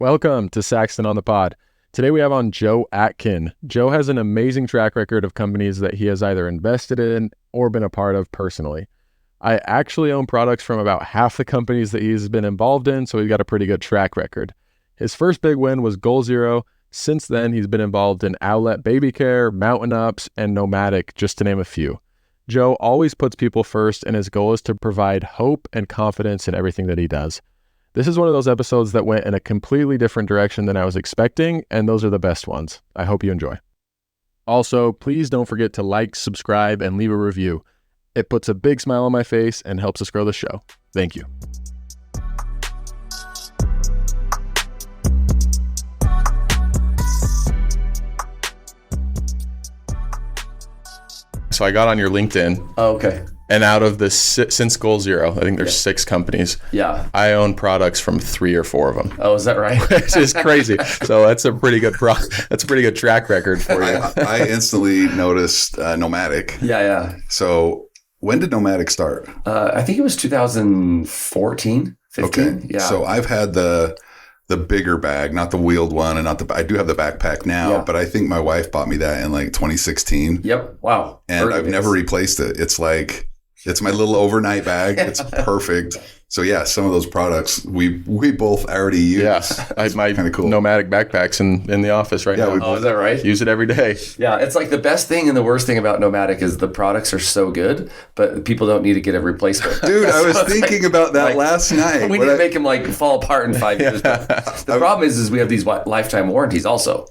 Welcome to Saxton on the Pod. Today we have on Joe Atkin. Joe has an amazing track record of companies that he has either invested in or been a part of personally. I actually own products from about half the companies that he's been involved in, so he's got a pretty good track record. His first big win was Goal Zero. Since then, he's been involved in Outlet Baby Care, Mountain Ups, and Nomadic, just to name a few. Joe always puts people first, and his goal is to provide hope and confidence in everything that he does. This is one of those episodes that went in a completely different direction than I was expecting, and those are the best ones. I hope you enjoy. Also, please don't forget to like, subscribe, and leave a review. It puts a big smile on my face and helps us grow the show. Thank you. So I got on your LinkedIn. Oh, okay. And out of the, since Goal Zero, I think there's 6 companies. Yeah. I own products from 3 or 4 of them. Oh, is that right? Which is crazy. So that's a pretty good that's a pretty good track record for you. I instantly noticed Nomadic. Yeah. So when did Nomadic start? I think it was 2014, 15. Okay. Yeah. So I've had the bigger bag, not the wheeled one, and I do have the backpack now, but I think my wife bought me that in like 2016. Yep. Wow. And I've never replaced it. It's my little overnight bag. It's perfect. So yeah, some of those products we both already use. Yeah, I have my kind of cool Nomadic backpacks in the office right now. Oh, is that right? Use it every day. Yeah, it's like the best thing and the worst thing about Nomadic is the products are so good, but people don't need to get a replacement. Dude, I was thinking about that last night. We need to make them like fall apart in 5 years. The problem is we have these lifetime warranties also.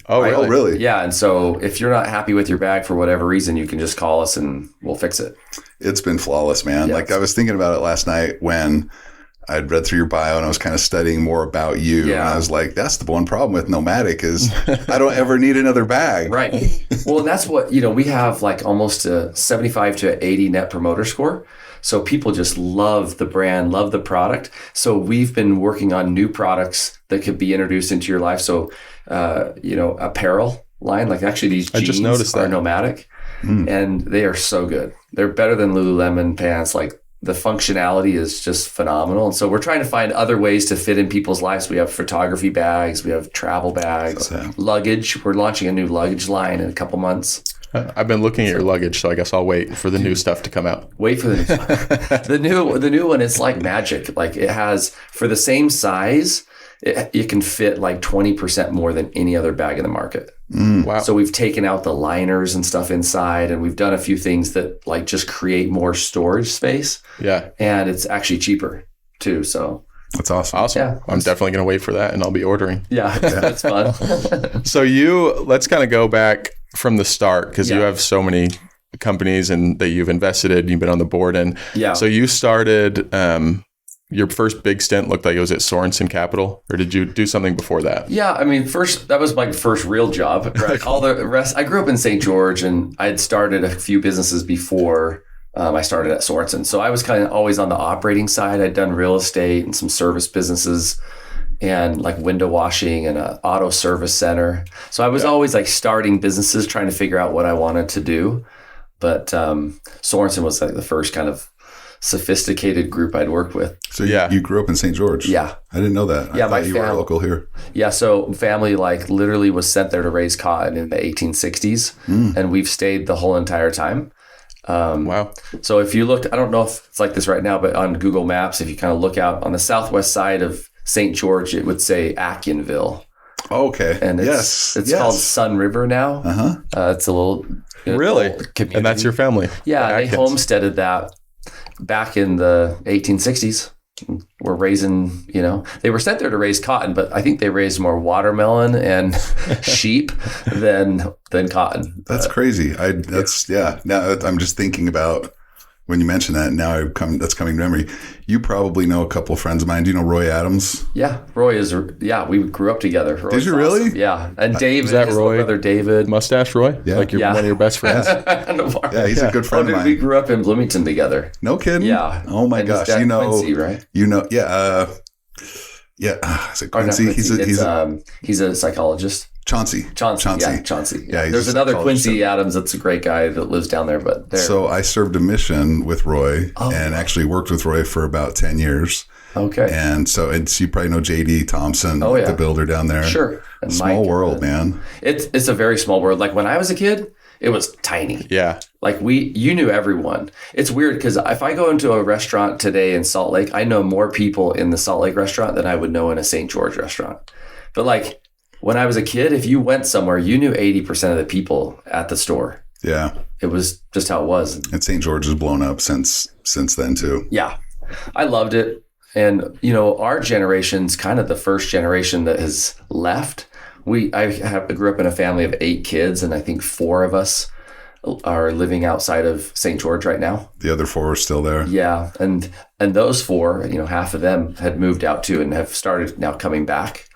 Oh, right? really? Oh, really? Yeah, and so if you're not happy with your bag for whatever reason, you can just call us and we'll fix it. It's been flawless, man. Yeah. Like I was thinking about it last night when I'd read through your bio and I was kind of studying more about you. Yeah. And I was like, that's the one problem with Nomadic is I don't ever need another bag. Right. Well, and that's what, we have like almost a 75 to 80 net promoter score. So people just love the brand, love the product. So we've been working on new products that could be introduced into your life. So, apparel line, like actually these jeans just noticed are that. Nomadic and they are so good. They're better than Lululemon pants. Like the functionality is just phenomenal. And so we're trying to find other ways to fit in people's lives. We have photography bags, we have travel bags, luggage. We're launching a new luggage line in a couple months. I've been looking at your luggage, so I guess I'll wait for the new stuff to come out. Wait for the new one. The new one is like magic. Like it has, for the same size, it can fit like 20% more than any other bag in the market. Wow. So we've taken out the liners and stuff inside, and we've done a few things that like just create more storage space. Yeah. And it's actually cheaper too. So That's awesome. Awesome. Yeah. I'm definitely going to wait for that, and I'll be ordering. yeah, that's fun. So let's kind of go back from the start, because you have so many companies and that you've invested in, you've been on the board in. Yeah. So you started, your first big stint looked like it was at Sorensen Capital, or did you do something before that? Yeah, I mean, that was my first real job. Right? All the rest, I grew up in St. George, and I had started a few businesses before I started at Sorensen. So I was kind of always on the operating side. I'd done real estate and some service businesses and like window washing and an auto service center. So I was always like starting businesses, trying to figure out what I wanted to do. But Sorensen was like the first kind of sophisticated group I'd worked with. So you grew up in St. George? Yeah. I didn't know that. Yeah, I thought you were local here. Yeah, so family like literally was sent there to raise cotton in the 1860s, and we've stayed the whole entire time. Wow. So if you looked, I don't know if it's like this right now, but on Google Maps, if you kind of look out on the southwest side of St. George, it would say Atkinville. Oh, okay. And it's called Sun River now. It's a little Really? community. And that's your family? Yeah, they Atkins. homesteaded that back in the 1860s. We're raising, they were sent there to raise cotton, but I think they raised more watermelon and sheep than cotton. That's crazy. Now I'm just thinking about when you mentioned that. Now that's coming to memory. You probably know a couple of friends of mine. Do you know Roy Adams? Yeah, Roy we grew up together. Roy's Did you really? awesome. Yeah, and David, Is that his Roy? brother David. Mustache Roy? Yeah. Like one of your best friends? Yeah, he's a good friend of mine. We grew up in Bloomington together. No kidding? Yeah. Oh my And his gosh. dad, Quincy, right? Yeah. Is it Quincy? He's a psychologist. Chauncey. Yeah, There's another Quincy Adams that's a great guy that lives down there. But So I served a mission with Roy and actually worked with Roy for about 10 years. Okay. And so you probably know JD Thompson, Oh, yeah. the builder down there. Sure. And Small Mike, world, man. It's a very small world. Like when I was a kid, it was tiny. Yeah. Like you knew everyone. It's weird because if I go into a restaurant today in Salt Lake, I know more people in the Salt Lake restaurant than I would know in a St. George restaurant. But like when I was a kid, if you went somewhere, you knew 80% of the people at the store. Yeah. It was just how it was. And St. George has blown up since then too. Yeah. I loved it. And, our generation's kind of the first generation that has left. I grew up in a family of 8 kids, and I think 4 of us are living outside of St. George right now. The other 4 are still there. Yeah. And those 4, half of them had moved out too and have started now coming back.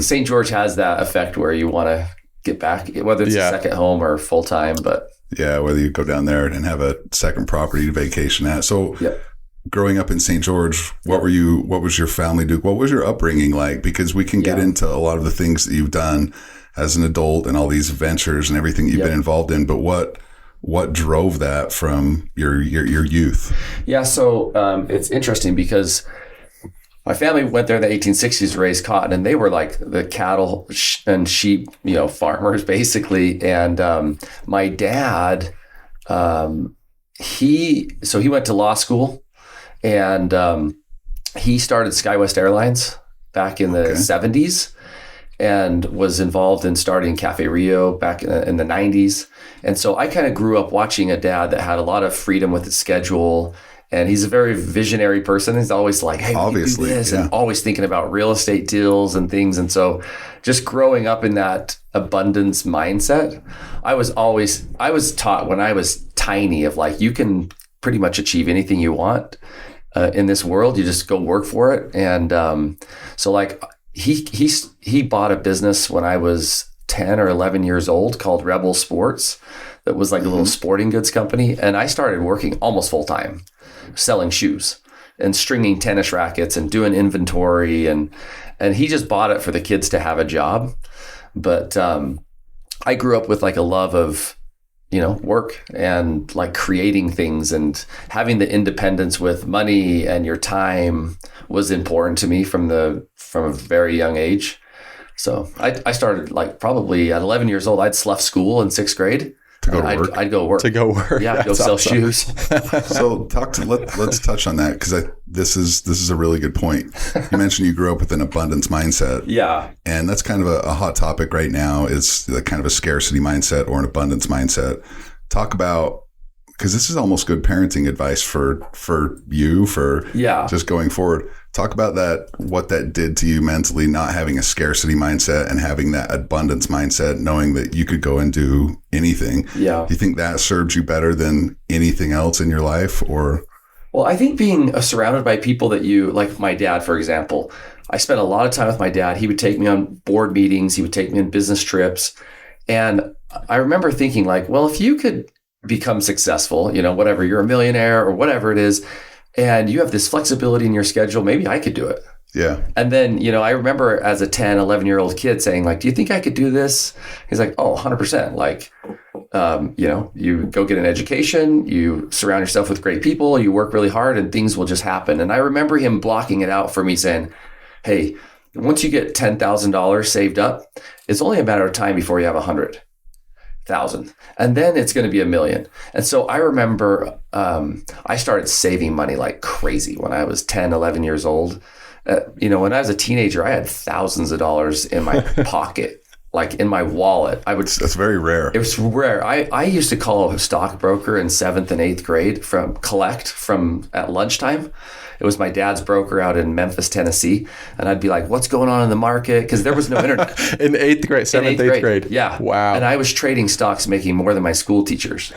St. George has that effect where you want to get back, whether it's a second home or full time, but yeah, whether you go down there and have a second property to vacation at. So growing up in St. George, what was your family do? What was your upbringing like? Because we can get into a lot of the things that you've done as an adult and all these ventures and everything you've been involved in, but what drove that from your youth? Yeah. So, it's interesting because my family went there in the 1860s to raise cotton, and they were like the cattle and sheep, farmers basically. And my dad, he went to law school, and he started SkyWest Airlines back in the 70s, and was involved in starting Cafe Rio back in the 90s. And so I kind of grew up watching a dad that had a lot of freedom with his schedule. And he's a very visionary person. He's always like, hey, we can do this, and always thinking about real estate deals and things. And so just growing up in that abundance mindset, I was taught when I was tiny of like, you can pretty much achieve anything you want in this world. You just go work for it. And so like he bought a business when I was 10 or 11 years old called Rebel Sports. That was like a little sporting goods company. And I started working almost full time, selling shoes and stringing tennis rackets and doing inventory. And he just bought it for the kids to have a job. But I grew up with like a love of, work and like creating things, and having the independence with money and your time was important to me from a very young age. So I started like probably at 11 years old, I'd left school in 6th grade. To go to work. I'd go work. To go work. Yeah, go sell shoes. So let's touch on that, because this is a really good point. You mentioned you grew up with an abundance mindset. Yeah. And that's kind of a hot topic right now, is the kind of a scarcity mindset or an abundance mindset. Talk about, because this is almost good parenting advice for just going forward. Talk about that, what that did to you mentally, not having a scarcity mindset and having that abundance mindset, knowing that you could go and do anything. Yeah. Do you think that served you better than anything else in your life? Or? Well, I think being surrounded by people that like my dad, for example, I spent a lot of time with my dad. He would take me on board meetings. He would take me on business trips. And I remember thinking like, well, if you could become successful, whatever, you're a millionaire or whatever it is, and you have this flexibility in your schedule, maybe I could do it. Yeah. And then, I remember as a 10, 11-year-old kid saying like, do you think I could do this? He's like, oh, 100%. Like, you go get an education, you surround yourself with great people, you work really hard, and things will just happen. And I remember him blocking it out for me, saying, hey, once you get $10,000 saved up, it's only a matter of time before you have 100,000, and then it's going to be $1 million. And so I remember I started saving money like crazy when I was 10, 11 years old. When I was a teenager, I had thousands of dollars in my pocket, like in my wallet. That's very rare. It was rare. I used to call a stockbroker in 7th and 8th grade at lunchtime. It was my dad's broker out in Memphis, Tennessee. And I'd be like, what's going on in the market? Because there was no internet. In 8th grade, 7th, 8th grade. Yeah. Wow. And I was trading stocks, making more than my school teachers.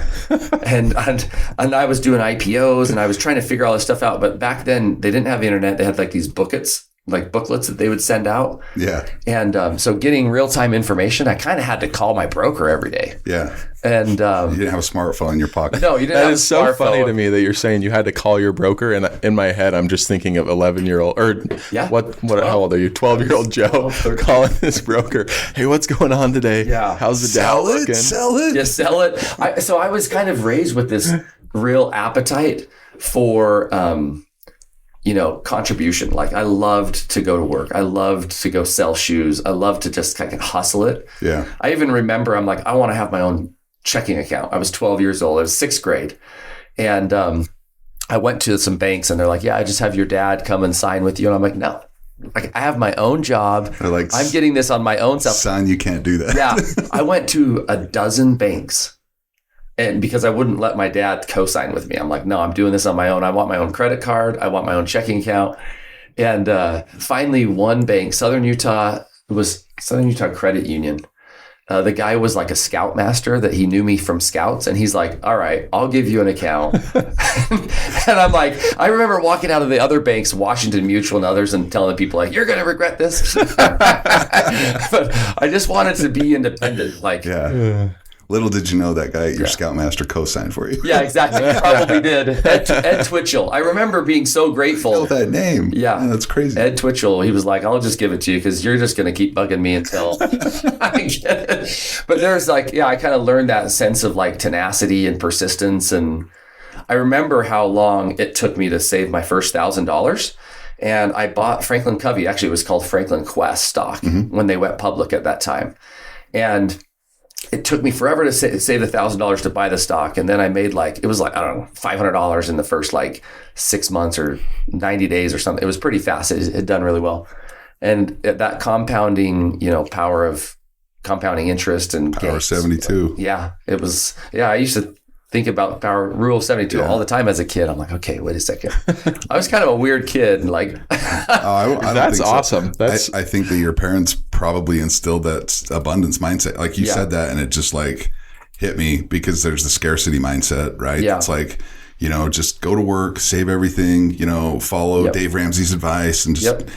and I was doing IPOs, and I was trying to figure all this stuff out. But back then, they didn't have the internet. They had like these booklets that they would send out. Yeah. And so getting real-time information, I kind of had to call my broker every day. Yeah. And you didn't have a smartphone in your pocket. No, you didn't have a smartphone. That is so funny to me that you're saying you had to call your broker. And in my head, I'm just thinking of 11-year-old or how old are you? 12-year-old Joe calling this broker. Hey, what's going on today? Yeah. How's the Dow looking? Sell it. Just sell it. So I was kind of raised with this real appetite for contribution. Like I loved to go to work. I loved to go sell shoes. I loved to just kind of hustle it. Yeah. I even remember I'm like, I want to have my own checking account. I was 12 years old. I was 6th grade. And I went to some banks and they're like, yeah, I just have your dad come and sign with you. And I'm like, no, like I have my own job. They're like, I'm getting this on my own self. Son, you can't do that. Yeah. I went to a dozen banks. And because I wouldn't let my dad co-sign with me, I'm like, no, I'm doing this on my own. I want my own credit card. I want my own checking account. And finally, one bank, Southern Utah Credit Union. The guy was like a scoutmaster that he knew me from scouts. And he's like, all right, I'll give you an account. And I'm like, I remember walking out of the other banks, Washington Mutual and others, and telling people like, you're going to regret this. But I just wanted to be independent. Like, yeah. Little did you know that guy at your Scoutmaster co-signed for you. Yeah, exactly. He probably did. Ed Twitchell. I remember being so grateful. I know that name. Yeah. Man, that's crazy. Ed Twitchell. He was like, I'll just give it to you because you're just going to keep bugging me until I get it. But there's like, I kind of learned that sense of like tenacity and persistence. And I remember how long it took me to save my first $1,000. And I bought Franklin Covey. Actually, it was called Franklin Quest stock when they went public at that time. And it took me forever to save $1,000 to buy the stock. And then I made I don't know, $500 in the first 6 months or 90 days or something. It was pretty fast. It had done really well. And that compounding, power of compounding interest and Power gains. 72. Yeah, it was. Yeah, I used to think about power rule of 72 all the time as a kid. I'm like, okay, wait a second. I was kind of a weird kid. I don't that's think so. awesome. I think that your parents probably instilled that abundance mindset. Like you said that, and it just hit me because there's the scarcity mindset, right? Yeah. It's like, just go to work, save everything, follow Dave Ramsey's advice and just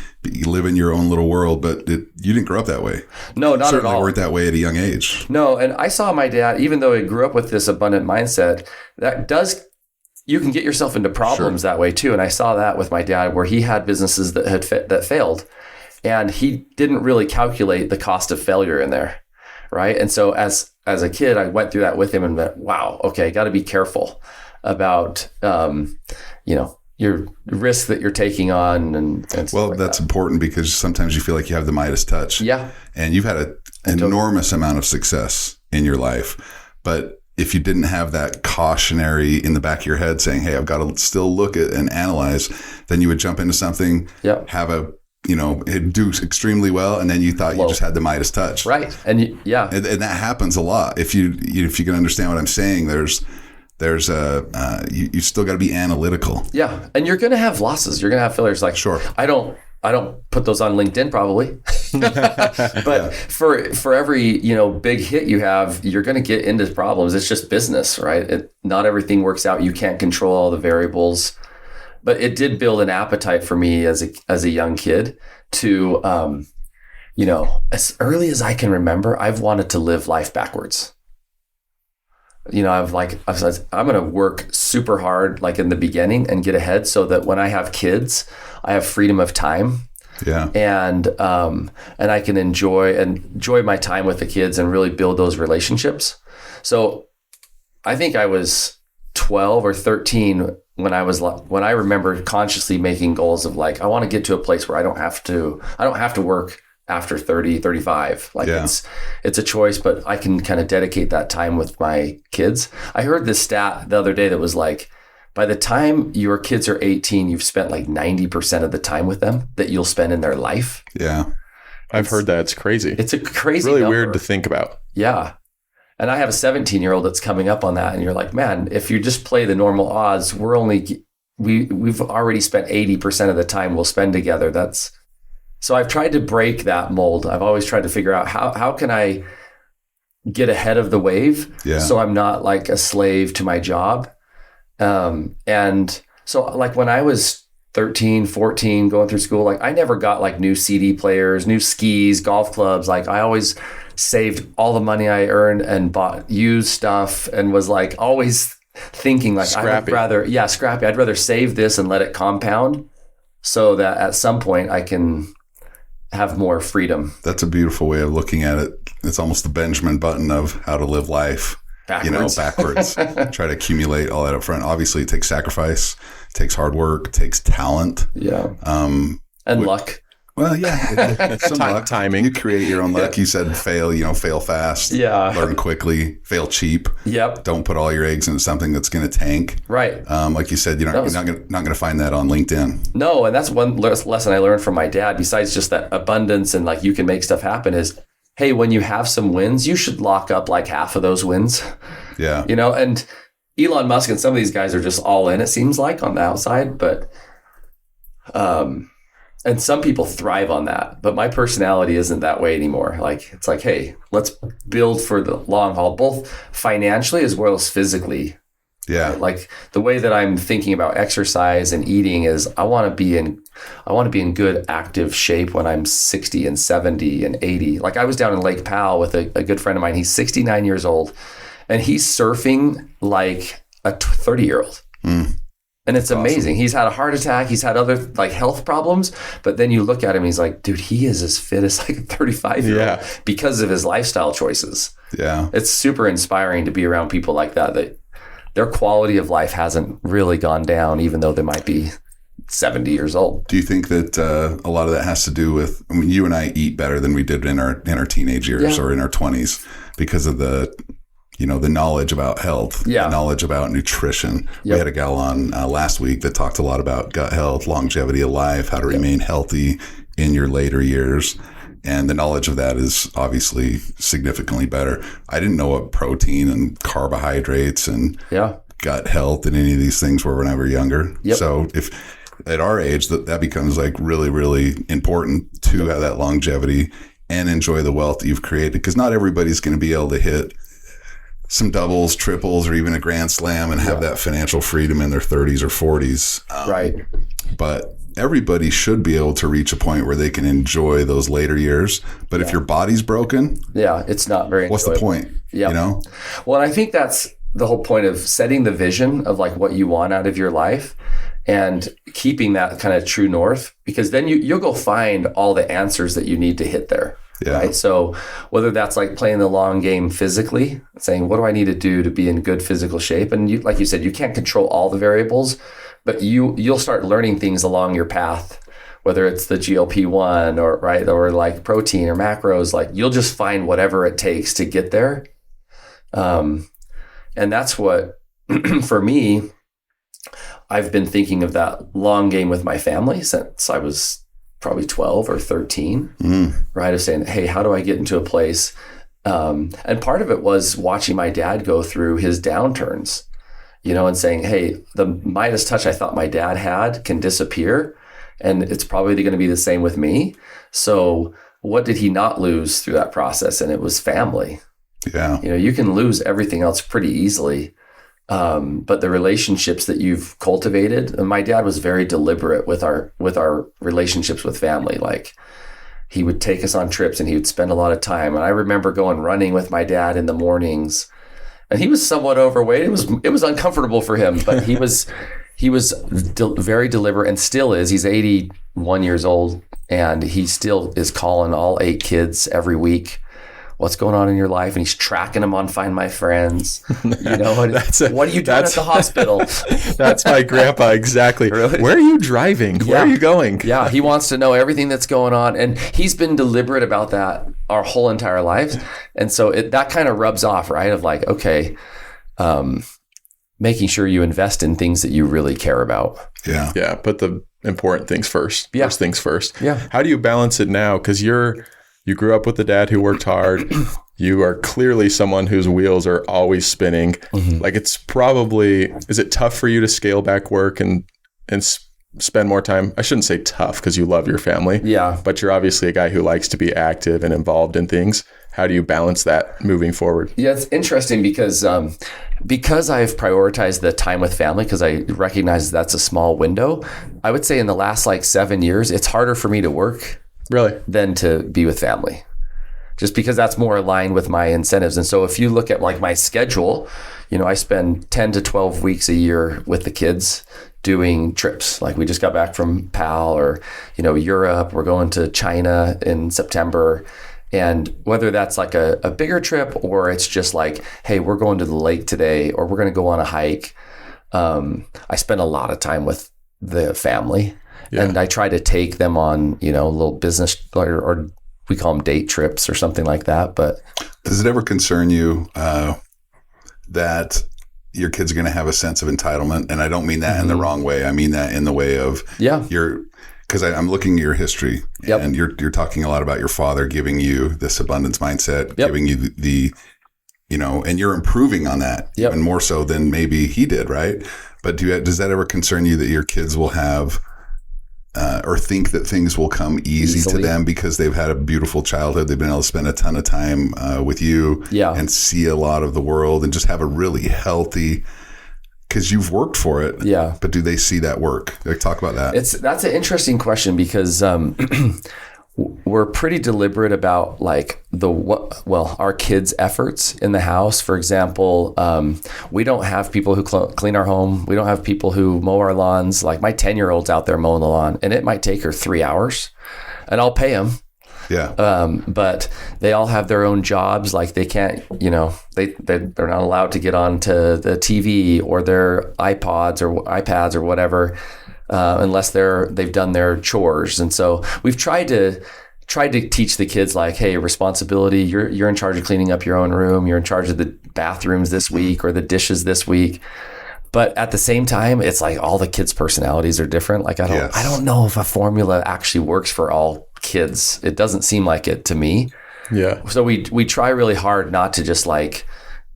live in your own little world. But you didn't grow up that way. No, not Certainly at all. weren't that way at a young age. No, and I saw my dad, even though he grew up with this abundant mindset, you can get yourself into problems that way too. And I saw that with my dad where he had businesses that failed and he didn't really calculate the cost of failure in there. Right. And so as a kid, I went through that with him and went, wow, okay, got to be careful about, your risk that you're taking on. And that's important because sometimes you feel like you have the Midas touch. Yeah. And you've had an enormous amount of success in your life. But if you didn't have that cautionary in the back of your head saying, hey, I've got to still look at and analyze, then you would jump into something, have it do extremely well. And then you thought you just had the Midas touch. Right. And and that happens a lot. If you can understand what I'm saying, you still got to be analytical. Yeah. And you're going to have losses. You're going to have failures. Sure. I don't put those on LinkedIn probably, but for every, big hit you have, you're going to get into problems. It's just business, right? Not everything works out. You can't control all the variables, but it did build an appetite for me as a young kid to, as early as I can remember, I've wanted to live life backwards. I've said, I'm going to work super hard, in the beginning and get ahead so that when I have kids, I have freedom of time. Yeah. And I can enjoy my time with the kids and really build those relationships. So I think I was 12 or 13 when I remember consciously making goals of I want to get to a place where I don't have to work after 30, 35. It's a choice, but I can kind of dedicate that time with my kids. I heard this stat the other day that was by the time your kids are 18, you've spent 90% of the time with them that you'll spend in their life. Yeah. I've heard that. It's crazy. It's a crazy really number. weird to think about. Yeah. And I have a 17-year-old that's coming up on that. And you're like, man, if you just play the normal odds, we've already spent 80% of the time we'll spend together. So I've tried to break that mold. I've always tried to figure out how can I get ahead of the wave so I'm not a slave to my job. And so when I was 13, 14, going through school, I never got new CD players, new skis, golf clubs. I always saved all the money I earned and bought used stuff and was always thinking scrappy. Scrappy. I'd rather save this and let it compound so that at some point I can have more freedom. That's a beautiful way of looking at it. It's almost the Benjamin Button of how to live life. backwards. Try to accumulate all that up front. Obviously, it takes sacrifice, it takes hard work, it takes talent. Yeah. And luck. Well, yeah, some luck. Timing. You create your own luck. You said fail fast. Yeah. Learn quickly. Fail cheap. Yep. Don't put all your eggs into something that's going to tank. Right. Like you said, you're not going to find that on LinkedIn. No, and that's one lesson I learned from my dad. Besides just that abundance and like you can make stuff happen, is, hey, when you have some wins, you should lock up like half of those wins. Yeah. And Elon Musk and some of these guys are just all in. It seems like on the outside, but and some people thrive on that, but my personality isn't that way anymore. Like, it's like, hey, let's build for the long haul, both financially as well as physically. Yeah. Right? Like the way that I'm thinking about exercise and eating is I want to be in good active shape when I'm 60 and 70 and 80. Like I was down in Lake Powell with a good friend of mine. He's 69 years old and he's surfing like a 30-year-old. And it's amazing. He's had a heart attack. He's had other like health problems. But then you look at him, he's like, dude, he is as fit as like a 35-year-old because of his lifestyle choices. Yeah. It's super inspiring to be around people like that their quality of life hasn't really gone down, even though they might be 70 years old. Do you think that a lot of that has to do with, you and I eat better than we did in our teenage years or in our 20s because of the knowledge about health, the knowledge about nutrition. Yep. We had a gal on last week that talked a lot about gut health, longevity of life, how to remain healthy in your later years. And the knowledge of that is obviously significantly better. I didn't know what protein and carbohydrates and gut health and any of these things were when I was younger. Yep. So if at our age that becomes like really, really important to have that longevity and enjoy the wealth that you've created, because not everybody's going to be able to hit some doubles, triples, or even a grand slam and have that financial freedom in their 30s or 40s. Right. But everybody should be able to reach a point where they can enjoy those later years. But if your body's broken, it's not very what's the point? Yeah. Well, and I think that's the whole point of setting the vision of like what you want out of your life and keeping that kind of true north, because then you'll go find all the answers that you need to hit there. Yeah. Right. So whether that's like playing the long game physically, saying, what do I need to do to be in good physical shape? And like you said, you can't control all the variables, but you'll start learning things along your path, whether it's the GLP-1 or like protein or macros, like you'll just find whatever it takes to get there. And that's what, for me, I've been thinking of that long game with my family since I was probably 12 or 13, right? Of saying, hey, how do I get into a place? And part of it was watching my dad go through his downturns, and saying, hey, the Midas touch I thought my dad had can disappear. And it's probably going to be the same with me. So what did he not lose through that process? And it was family. Yeah. You can lose everything else pretty easily. But the relationships that you've cultivated, and my dad was very deliberate with our relationships with family. Like he would take us on trips and he would spend a lot of time. And I remember going running with my dad in the mornings, and he was somewhat overweight. It was uncomfortable for him, but he was very deliberate and still is. He's 81 years old and he still is calling all 8 kids every week. What's going on in your life? And he's tracking them on Find My Friends. What are you doing at the hospital? That's my grandpa. Exactly. Really? Where are you driving? Where are you going? Yeah. He wants to know everything that's going on. And he's been deliberate about that our whole entire lives. And so that kind of rubs off, right? Of like, okay, making sure you invest in things that you really care about. Yeah. Yeah. Put the important things first. Yeah. First things first. Yeah. How do you balance it now? Because you grew up with a dad who worked hard. You are clearly someone whose wheels are always spinning. Mm-hmm. Like is it tough for you to scale back work and spend more time? I shouldn't say tough because you love your family. Yeah. But you're obviously a guy who likes to be active and involved in things. How do you balance that moving forward? Yeah, it's interesting because I've prioritized the time with family because I recognize that's a small window. I would say in the last 7 years, it's harder for me to work than to be with family, just because that's more aligned with my incentives. And so if you look at my schedule, I spend 10 to 12 weeks a year with the kids doing trips. Like we just got back from PAL or, Europe. We're going to China in September. And whether that's like a bigger trip or it's just like, hey, we're going to the lake today or we're going to go on a hike. I spend a lot of time with the family and I try to take them on, a little business or we call them date trips or something like that. But does it ever concern you that your kids are going to have a sense of entitlement? And I don't mean that in the wrong way. I mean that in the way of because I'm looking at your history and you're talking a lot about your father giving you this abundance mindset, giving you the and you're improving on that even more so than maybe he did, right? But does that ever concern you that your kids will have or think that things will come easily to them because they've had a beautiful childhood? They've been able to spend a ton of time with you and see a lot of the world and just have a really healthy, because you've worked for it. Yeah. But do they see that work? Like, talk about that. That's an interesting question because we're pretty deliberate about like our kids' efforts in the house. For example, we don't have people who clean our home. We don't have people who mow our lawns. Like my 10-year-old's out there mowing the lawn and it might take her 3 hours and I'll pay him. Yeah. But they all have their own jobs. Like they can't, they're not allowed to get onto the TV or their iPads or whatever, unless they've done their chores. And so we've tried to teach the kids like, hey, responsibility, you're in charge of cleaning up your own room. You're in charge of the bathrooms this week or the dishes this week. But at the same time, it's like all the kids' personalities are different. Like I don't know if a formula actually works for all kids. It doesn't seem like it to me. Yeah. So we try really hard not to just like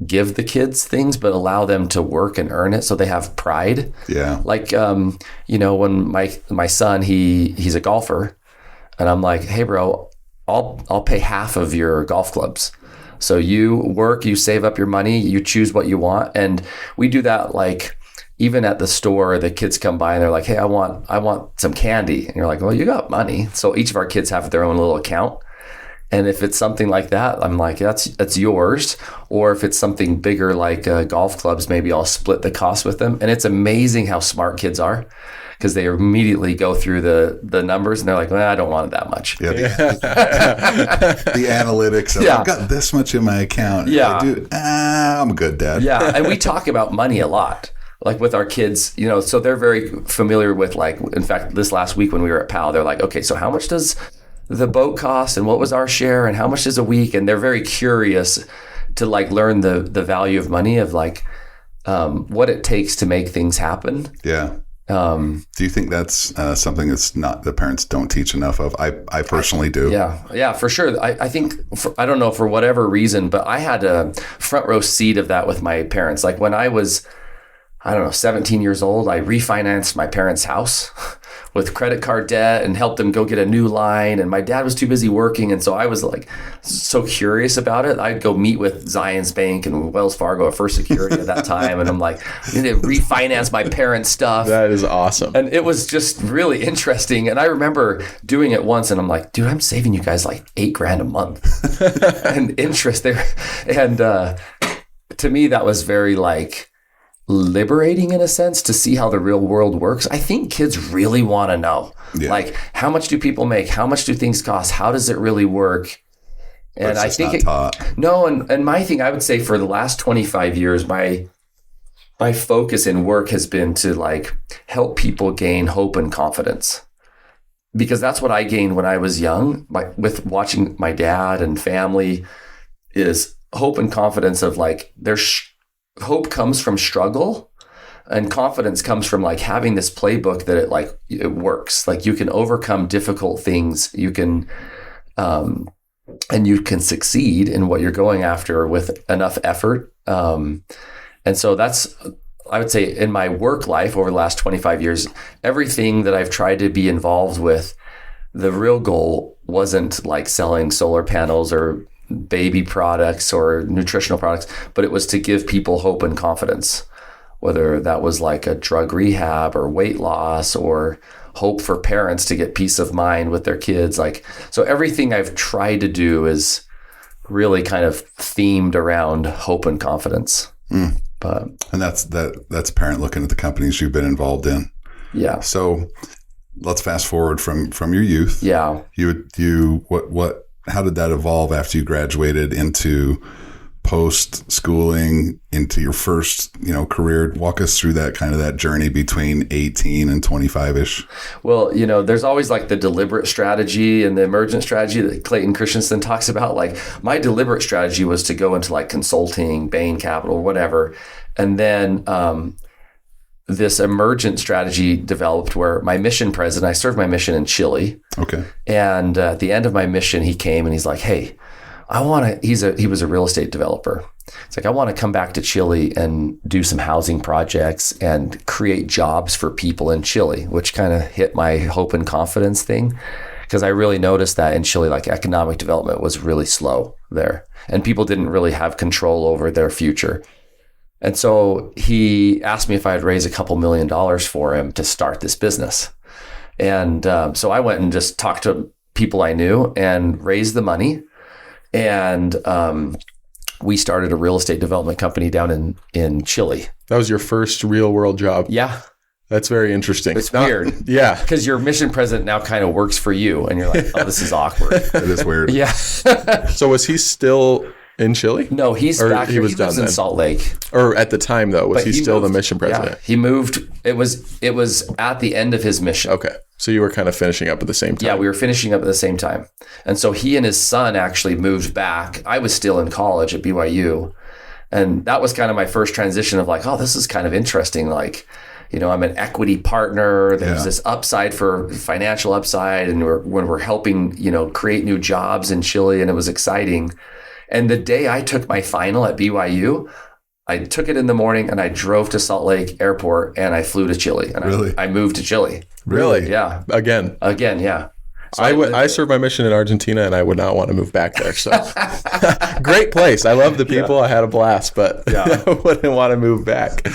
give the kids things, but allow them to work and earn it so they have pride. Yeah. Like when my son, he's a golfer and I'm like, hey bro, I'll pay half of your golf clubs. So you work, you save up your money, you choose what you want. And we do that like even at the store, the kids come by and they're like, hey, I want some candy. And you're like, well, you got money. So each of our kids have their own little account. And if it's something like that, I'm like, that's yours. Or if it's something bigger like golf clubs, maybe I'll split the cost with them. And it's amazing how smart kids are because they immediately go through the numbers and they're like, well, I don't want it that much. Yeah. The analytics of, I've got this much in my account. Yeah. I'm good, Dad. Yeah. And we talk about money a lot. Like with our kids, so they're very familiar with like, in fact, this last week when we were at PAL, they're like, okay, so how much does the boat cost and what was our share and how much is a week? And they're very curious to like learn the value of money of like what it takes to make things happen. Yeah. Do you think that's something that's not the parents don't teach enough of? I personally do. Yeah, for sure. I think, I don't know, for whatever reason, but I had a front row seat of that with my parents. Like when I was, 17 years old, I refinanced my parents' house with credit card debt and helped them go get a new line. And my dad was too busy working. And so I was like so curious about it. I'd go meet with Zions Bank and Wells Fargo at First Security at that time. And I'm like, I need to refinance my parents' stuff. That is awesome. And it was just really interesting. And I remember doing it once and I'm like, dude, I'm saving you guys like $8,000 a month and interest there. And to me, that was very like, liberating in a sense to see how the real world works. I think kids really want to know, like, how much do people make? How much do things cost? How does it really work? And I think and my thing, I would say for the last 25 years, my focus in work has been to like help people gain hope and confidence, because that's what I gained when I was young, with watching my dad and family, is hope and confidence of like, hope comes from struggle and confidence comes from like having this playbook that it works. Like you can overcome difficult things. You can, and you can succeed in what you're going after with enough effort. And so that's, I would say in my work life over the last 25 years, everything that I've tried to be involved with, the real goal wasn't like selling solar panels or baby products or nutritional products, but it was to give people hope and confidence, whether that was like a drug rehab or weight loss or hope for parents to get peace of mind with their kids. Like, so everything I've tried to do is really kind of themed around hope and confidence. But, and that's a parent looking at the companies you've been involved in. Yeah. So let's fast forward from your youth. Yeah. that evolve after you graduated into post schooling into your first, career? Walk us through that journey between 18 and 25-ish. Well, there's always like the deliberate strategy and the emergent strategy that Clayton Christensen talks about. Like my deliberate strategy was to go into like consulting, Bain Capital, whatever. And then, this emergent strategy developed where my mission president, I served my mission in Chile. Okay. And at the end of my mission, he came and he's like, hey, he was a real estate developer. It's like, I want to come back to Chile and do some housing projects and create jobs for people in Chile, which kind of hit my hope and confidence thing. Because I really noticed that in Chile, like economic development was really slow there and people didn't really have control over their future. And so he asked me if I'd raise a couple $1 million for him to start this business. And so I went and just talked to people I knew and raised the money. And we started a real estate development company down in Chile. That was your first real world job. Yeah. That's very interesting. It's weird. Yeah. Because your mission president now kind of works for you. And you're like, oh, this is awkward. It is weird. Yeah. So was he still in Chile? No, he's back here. He lives in Salt Lake. Or at the time, though, was he still moved, the mission president? Yeah, he moved. It was at the end of his mission. Okay. So you were kind of finishing up at the same time. Yeah, we were finishing up at the same time. And so he and his son actually moved back. I was still in college at BYU. And that was kind of my first transition of like, oh, this is kind of interesting. Like, I'm an equity partner. There's this upside for financial upside. And we're helping, create new jobs in Chile. And it was exciting. And the day I took my final at BYU, I took it in the morning and I drove to Salt Lake Airport and I flew to Chile. And really? I moved to Chile. Really? Yeah. Again, yeah. So I served my mission in Argentina and I would not want to move back there. So great place. I love the people. Yeah. I had a blast, but I wouldn't want to move back.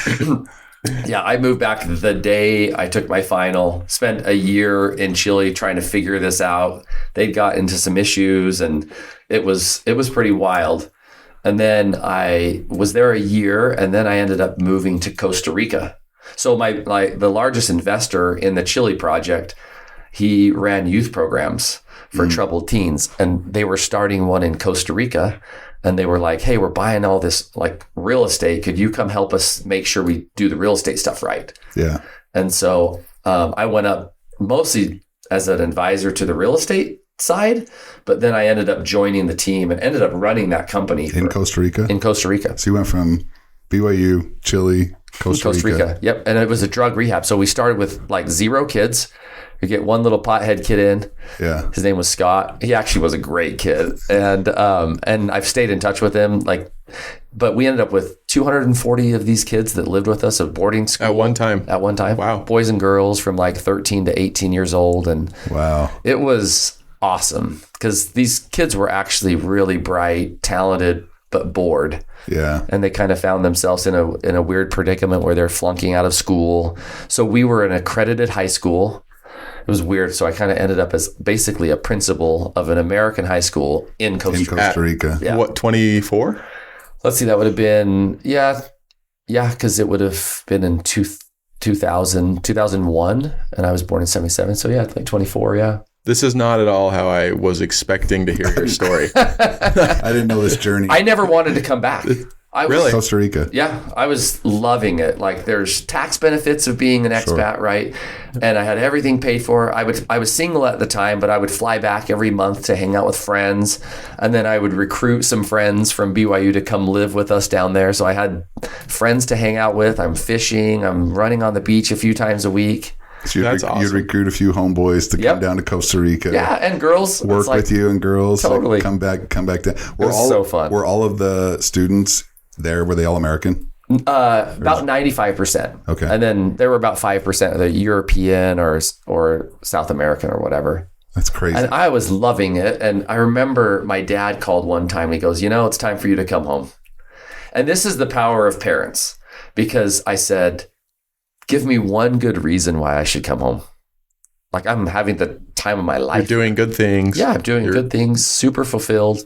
Yeah, I moved back the day I took my final, spent a year in Chile trying to figure this out. They'd got into some issues and it was pretty wild. And then I was there a year and then I ended up moving to Costa Rica. So the largest investor in the Chile project, he ran youth programs for troubled teens and they were starting one in Costa Rica. And they were like, hey, we're buying all this like real estate. Could you come help us make sure we do the real estate stuff right? Yeah. And so I went up mostly as an advisor to the real estate side, but then I ended up joining the team and ended up running that company. In Costa Rica? In Costa Rica. So you went from BYU, Chile, Costa Rica. Yep. And it was a drug rehab. So we started with like 0 kids. We get one little pothead kid in. Yeah. His name was Scott. He actually was a great kid. And I've stayed in touch with him. But we ended up with 240 of these kids that lived with us at boarding school. At one time. Wow. Boys and girls from like 13 to 18 years old. And wow. It was awesome because these kids were actually really bright, talented, but bored. Yeah. And they kind of found themselves in a weird predicament where they're flunking out of school. So we were an accredited high school. It was weird. So I kind of ended up as basically a principal of an American high school in Costa Rica. Yeah. What, 24? Let's see. That would have been, because it would have been in 2001 and I was born in 77. So like 24. Yeah. This is not at all how I was expecting to hear your story. I didn't know this journey. I never wanted to come back. Really? Costa Rica. Yeah, I was loving it. Like there's tax benefits of being an expat, right? And I had everything paid for. I was single at the time, but I would fly back every month to hang out with friends. And then I would recruit some friends from BYU to come live with us down there. So I had friends to hang out with. I'm fishing. I'm running on the beach a few times a week. So you'd recruit a few homeboys to come down to Costa Rica. Yeah, and girls. Work with you and girls. Totally. Come back down. It was so fun. Were all of the students there, were they all American? About 95%. Okay. And then there were about 5% of the European or South American or whatever. That's crazy. And I was loving it. And I remember my dad called one time and he goes, it's time for you to come home. And this is the power of parents because I said, give me one good reason why I should come home. Like I'm having the time of my life. You're doing good things. Yeah, I'm doing good things, super fulfilled.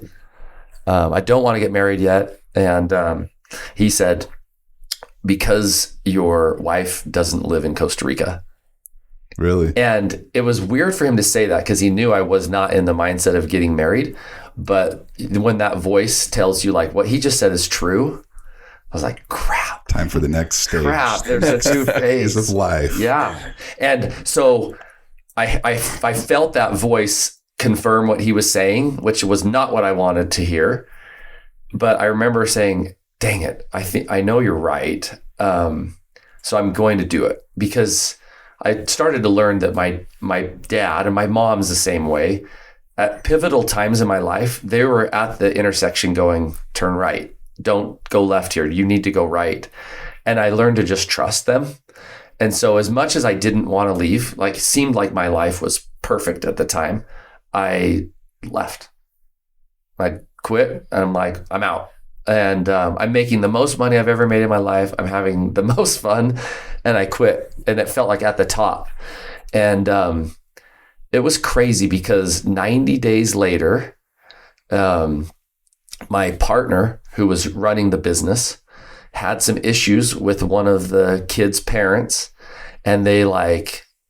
I don't want to get married yet. And he said, because your wife doesn't live in Costa Rica. Really? And it was weird for him to say that because he knew I was not in the mindset of getting married. But when that voice tells you like what he just said is true, I was like, crap. Time for the next stage. Crap, there's a new phase of life. Yeah. And so I felt that voice confirm what he was saying, which was not what I wanted to hear. But I remember saying, dang it, I know you're right. So I'm going to do it, because I started to learn that my dad and my mom's the same way. At pivotal times in my life, they were at the intersection going, turn right. Don't go left here. You need to go right. And I learned to just trust them. And so as much as I didn't want to leave, like it seemed like my life was perfect at the time, I left. I quit and I'm like, I'm out. And I'm making the most money I've ever made in my life. I'm having the most fun, and I quit. And it felt like at the top. And it was crazy because 90 days later, my partner who was running the business had some issues with one of the kids' parents, and they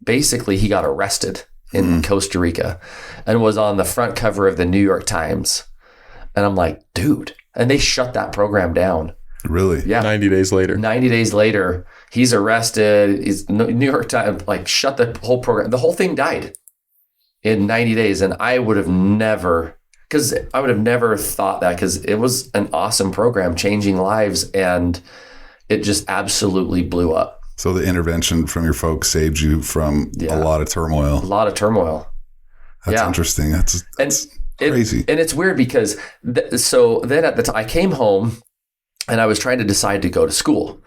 basically he got arrested in Costa Rica and was on the front cover of the New York Times. And I'm like, dude. And they shut that program down. Really? Yeah. 90 days later. 90 days later, he's arrested. New York Times shut the whole program. The whole thing died in 90 days. And I would have never thought that, because it was an awesome program, changing lives, and it just absolutely blew up. So the intervention from your folks saved you from a lot of turmoil. A lot of turmoil. That's interesting. That's crazy. And it's weird because so then at the time I came home and I was trying to decide to go to school.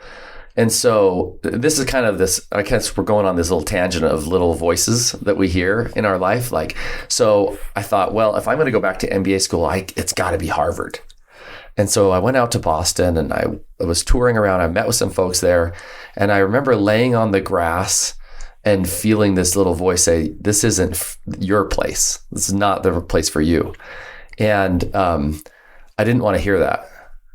And so this is kind of this, I guess we're going on this little tangent of little voices that we hear in our life. So I thought, well, if I'm going to go back to MBA school, it's got to be Harvard. And so I went out to Boston and I was touring around. I met with some folks there. And I remember laying on the grass and feeling this little voice say, this isn't your place. This is not the place for you. And I didn't want to hear that,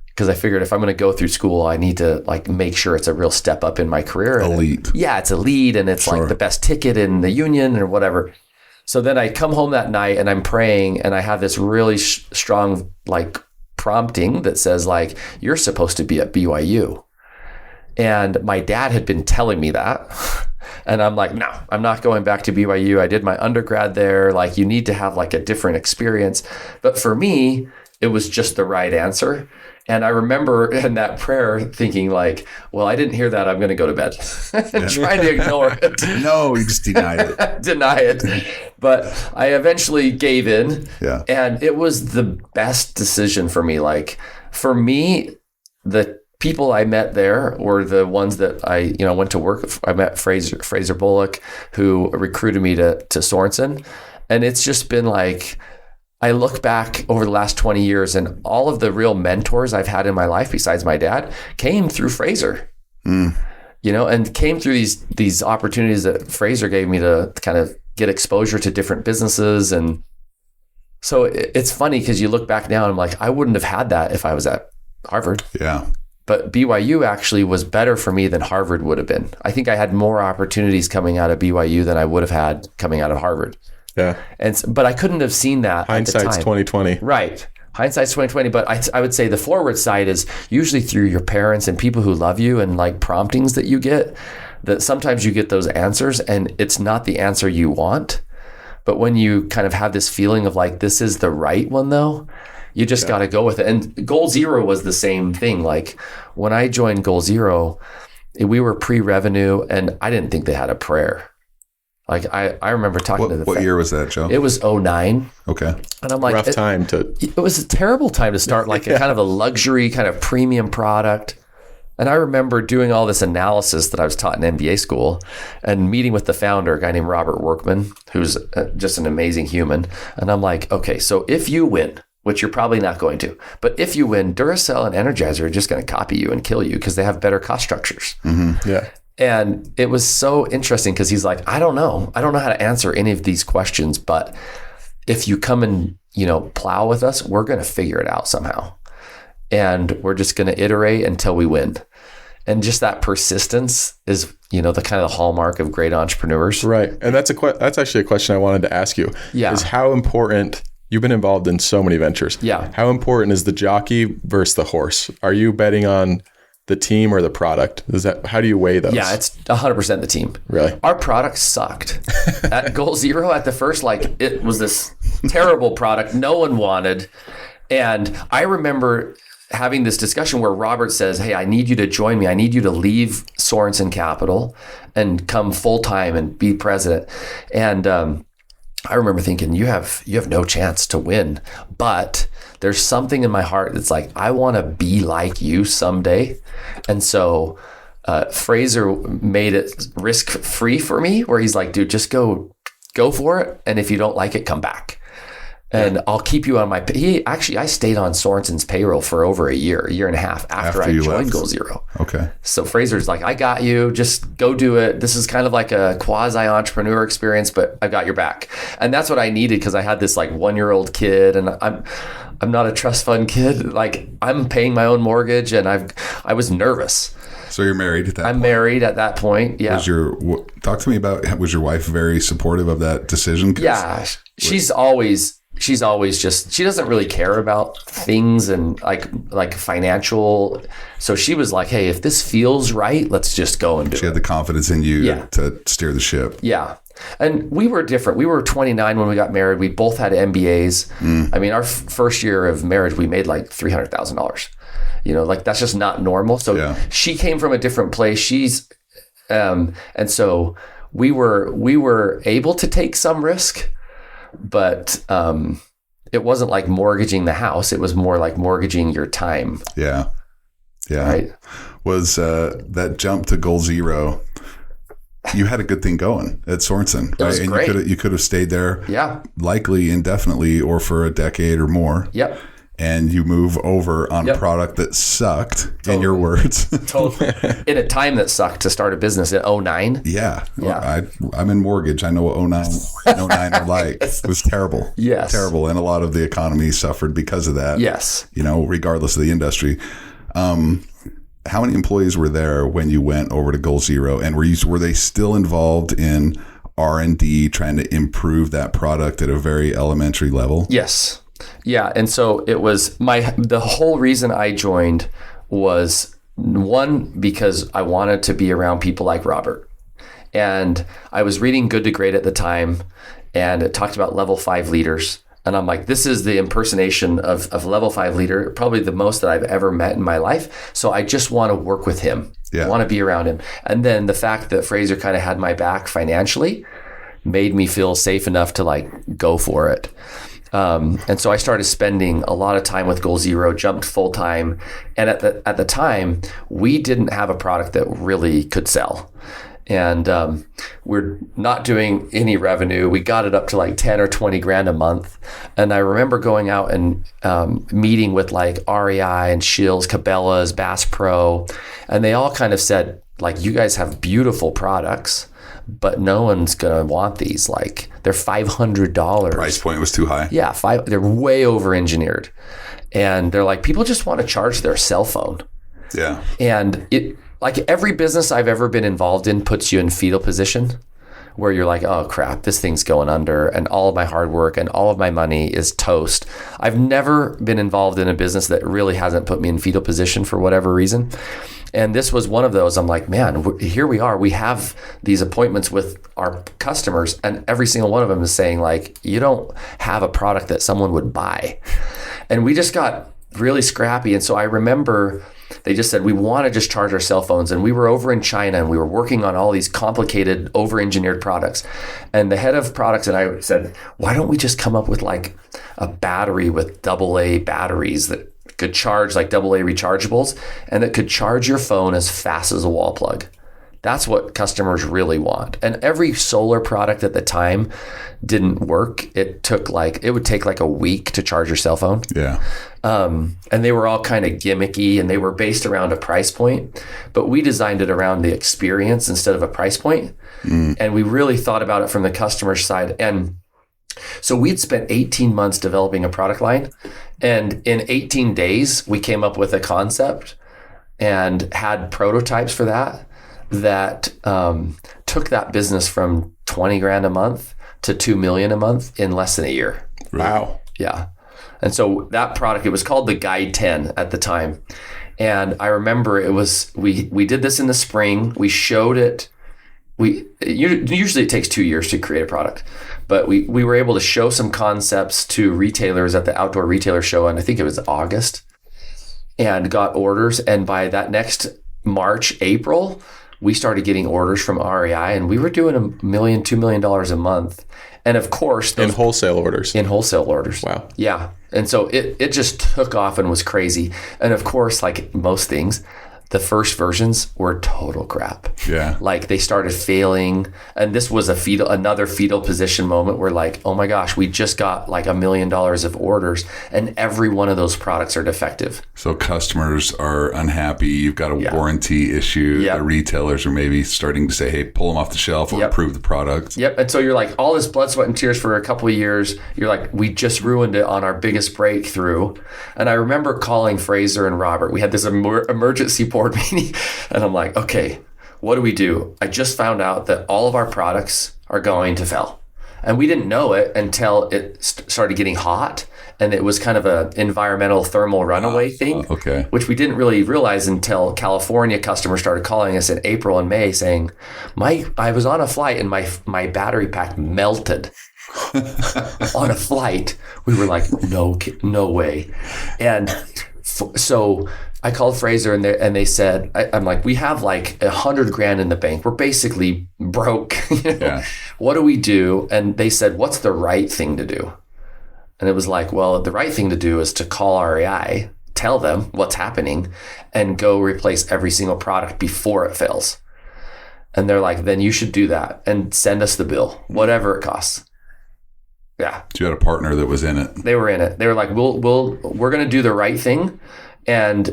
because I figured if I'm going to go through school, I need to make sure it's a real step up in my career. Elite. It's elite, and it's Sure. the best ticket in the union or whatever. So then I come home that night and I'm praying, and I have this really strong prompting that says you're supposed to be at BYU. And my dad had been telling me that. And I'm like, no, I'm not going back to BYU. I did my undergrad there. You need to have a different experience. But for me, it was just the right answer. And I remember in that prayer thinking well, I didn't hear that. I'm going to go to bed and trying to ignore it. No, you just denied it. Deny it. But I eventually gave in. Yeah. And it was the best decision for me. For me, the people I met there were the ones that I went to work. I met Fraser Bullock, who recruited me to Sorensen. And it's just been I look back over the last 20 years, and all of the real mentors I've had in my life besides my dad came through Fraser, and came through these opportunities that Fraser gave me to kind of get exposure to different businesses. And so it's funny because you look back now and I'm like, I wouldn't have had that if I was at Harvard. Yeah. But BYU actually was better for me than Harvard would have been. I think I had more opportunities coming out of BYU than I would have had coming out of Harvard. Yeah. But I couldn't have seen that Hindsight's at the time. 2020. Right. Hindsight's 2020. But I would say the forward side is usually through your parents and people who love you, and promptings that you get, that sometimes you get those answers and it's not the answer you want. But when you kind of have this feeling of this is the right one though, you just got to go with it. And Goal Zero was the same thing. When I joined Goal Zero, we were pre-revenue and I didn't think they had a prayer. I remember talking to What year was that, Joe? It was 2009. Okay. And I'm Rough time to... It was a terrible time to start a kind of a luxury kind of premium product. And I remember doing all this analysis that I was taught in MBA school and meeting with the founder, a guy named Robert Workman, who's just an amazing human. And I'm like, okay, so if you win, which you're probably not going to, but if you win, Duracell and Energizer are just going to copy you and kill you because they have better cost structures. Mm-hmm. Yeah. And it was so interesting because he's like, I don't know how to answer any of these questions, but if you come and, plow with us, we're going to figure it out somehow. And we're just going to iterate until we win. And just that persistence is, the kind of the hallmark of great entrepreneurs. Right. And that's actually a question I wanted to ask you. Yeah. Is how important, you've been involved in so many ventures. Yeah. How important is the jockey versus the horse? Are you betting on the team or the product? How do you weigh those? Yeah, it's 100% the team. Really? Our product sucked. At Goal Zero, at the first, it was this terrible product no one wanted. And I remember having this discussion where Robert says, hey, I need you to join me. I need you to leave Sorensen Capital and come full-time and be president. And I remember thinking, you have no chance to win, but there's something in my heart that's like, I want to be like you someday. And so Fraser made it risk-free for me, where he's like, dude, just go for it. And if you don't like it, come back. And I'll keep you on my. I stayed on Sorensen's payroll for over a year and a half after I joined Goal Zero. Okay. So Fraser's like, I got you. Just go do it. This is kind of like a quasi entrepreneur experience, but I got your back. And that's what I needed, because I had this 1-year-old kid, and I'm not a trust fund kid. Like, I'm paying my own mortgage, and I was nervous. So you're married at that point? I'm married at that point. Yeah. Talk to me about, was your wife very supportive of that decision? Yeah. She's always just, she doesn't really care about things and like financial. So she was like, hey, if this feels right, let's just go and do it. She had the confidence in you to steer the ship. Yeah. And we were different. We were 29 when we got married. We both had MBAs. I mean, our first year of marriage, we made like $300,000. That's just not normal. So she came from a different place. And so we were able to take some risk. But it wasn't like mortgaging the house. It was more like mortgaging your time. Yeah. Yeah. Right. Was that jump to Goal Zero, you had a good thing going at Sorensen. It was great. You could have stayed there. Yeah. Likely indefinitely, or for a decade or more. Yep. And you move over on a product that sucked, in your words. Totally. In a time that sucked to start a business in 2009. Yeah. Well, I'm in mortgage. I know what 2009 are like. It was terrible. Yes. Terrible. And a lot of the economy suffered because of that. Yes. Regardless of the industry. How many employees were there when you went over to Goal Zero? And were they still involved in R&D, trying to improve that product at a very elementary level? Yes. Yeah. And so it was the whole reason I joined was, one, because I wanted to be around people like Robert. And I was reading Good to Great at the time, and it talked about level 5 leaders. And I'm like, this is the impersonation of level 5 leader, probably the most that I've ever met in my life. So I just want to work with him. Yeah. I want to be around him. And then the fact that Fraser kind of had my back financially made me feel safe enough to go for it. And so I started spending a lot of time with Goal Zero, jumped full time. And at the time, we didn't have a product that really could sell. And we're not doing any revenue. We got it up to 10 or 20 grand a month. And I remember going out and meeting with REI and Scheels, Cabela's, Bass Pro. And they all kind of said, you guys have beautiful products, but no one's going to want these. They're $500. Price point was too high. Yeah, they're way over engineered. And they're like, people just want to charge their cell phone. Yeah. And it, every business I've ever been involved in puts you in fetal position, where you're like, oh crap, this thing's going under, and all of my hard work and all of my money is toast. I've never been involved in a business that really hasn't put me in fetal position for whatever reason. And this was one of those. I'm like, man, here we are. We have these appointments with our customers, and every single one of them is saying you don't have a product that someone would buy. And we just got really scrappy. And so I remember they just said, we want to just charge our cell phones. And we were over in China, and we were working on all these complicated, over-engineered products. And the head of products and I said, why don't we just come up with a battery with AA batteries that could charge AA rechargeables, and that could charge your phone as fast as a wall plug. That's what customers really want. And every solar product at the time didn't work. It would take a week to charge your cell phone. Yeah. And they were all kind of gimmicky, and they were based around a price point, but we designed it around the experience instead of a price point. And we really thought about it from the customer side. And so we'd spent 18 months developing a product line, and in 18 days, we came up with a concept and had prototypes for that took that business from 20 grand a month to 2 million a month in less than a year. Wow. Yeah. And so that product, it was called the Guide 10 at the time. And I remember we did this in the spring. We showed it. Usually it takes 2 years to create a product, but we were able to show some concepts to retailers at the Outdoor Retailer Show. And I think it was August, and got orders. And by that next March, April, we started getting orders from REI, and we were doing $1 million, $2 million a month. And of course, in wholesale orders. Wow. Yeah. And so it just took off and was crazy. And of course, like most things, the first versions were total crap. Yeah. Like they started failing. And this was another fetal position moment where like, oh my gosh, we just got like $1 million of orders and every one of those products are defective. So customers are unhappy. You've got a warranty issue. Yep. The retailers are maybe starting to say, hey, pull them off the shelf or improve the product. Yep. And so you're like, all this blood, sweat, and tears for a couple of years. You're like, we just ruined it on our biggest breakthrough. And I remember calling Fraser and Robert. We had this emergency board meeting, and I'm like, okay, what do we do? I just found out that all of our products are going to fail. And we didn't know it until it started getting hot, and it was kind of an environmental thermal runaway thing, which we didn't really realize until California customers started calling us in April and May saying, I was on a flight and my battery pack melted. On a flight. We were like, no way. And so I called Fraser and they said, I'm like, we have like 100 grand in the bank. We're basically broke. Yeah. What do we do? And they said, what's the right thing to do? And it was like, well, the right thing to do is to call REI, tell them what's happening, and go replace every single product before it fails. And they're like, then you should do that and send us the bill, whatever it costs. Yeah. So you had a partner that was in it. They were in it. They were like, we're going to do the right thing. And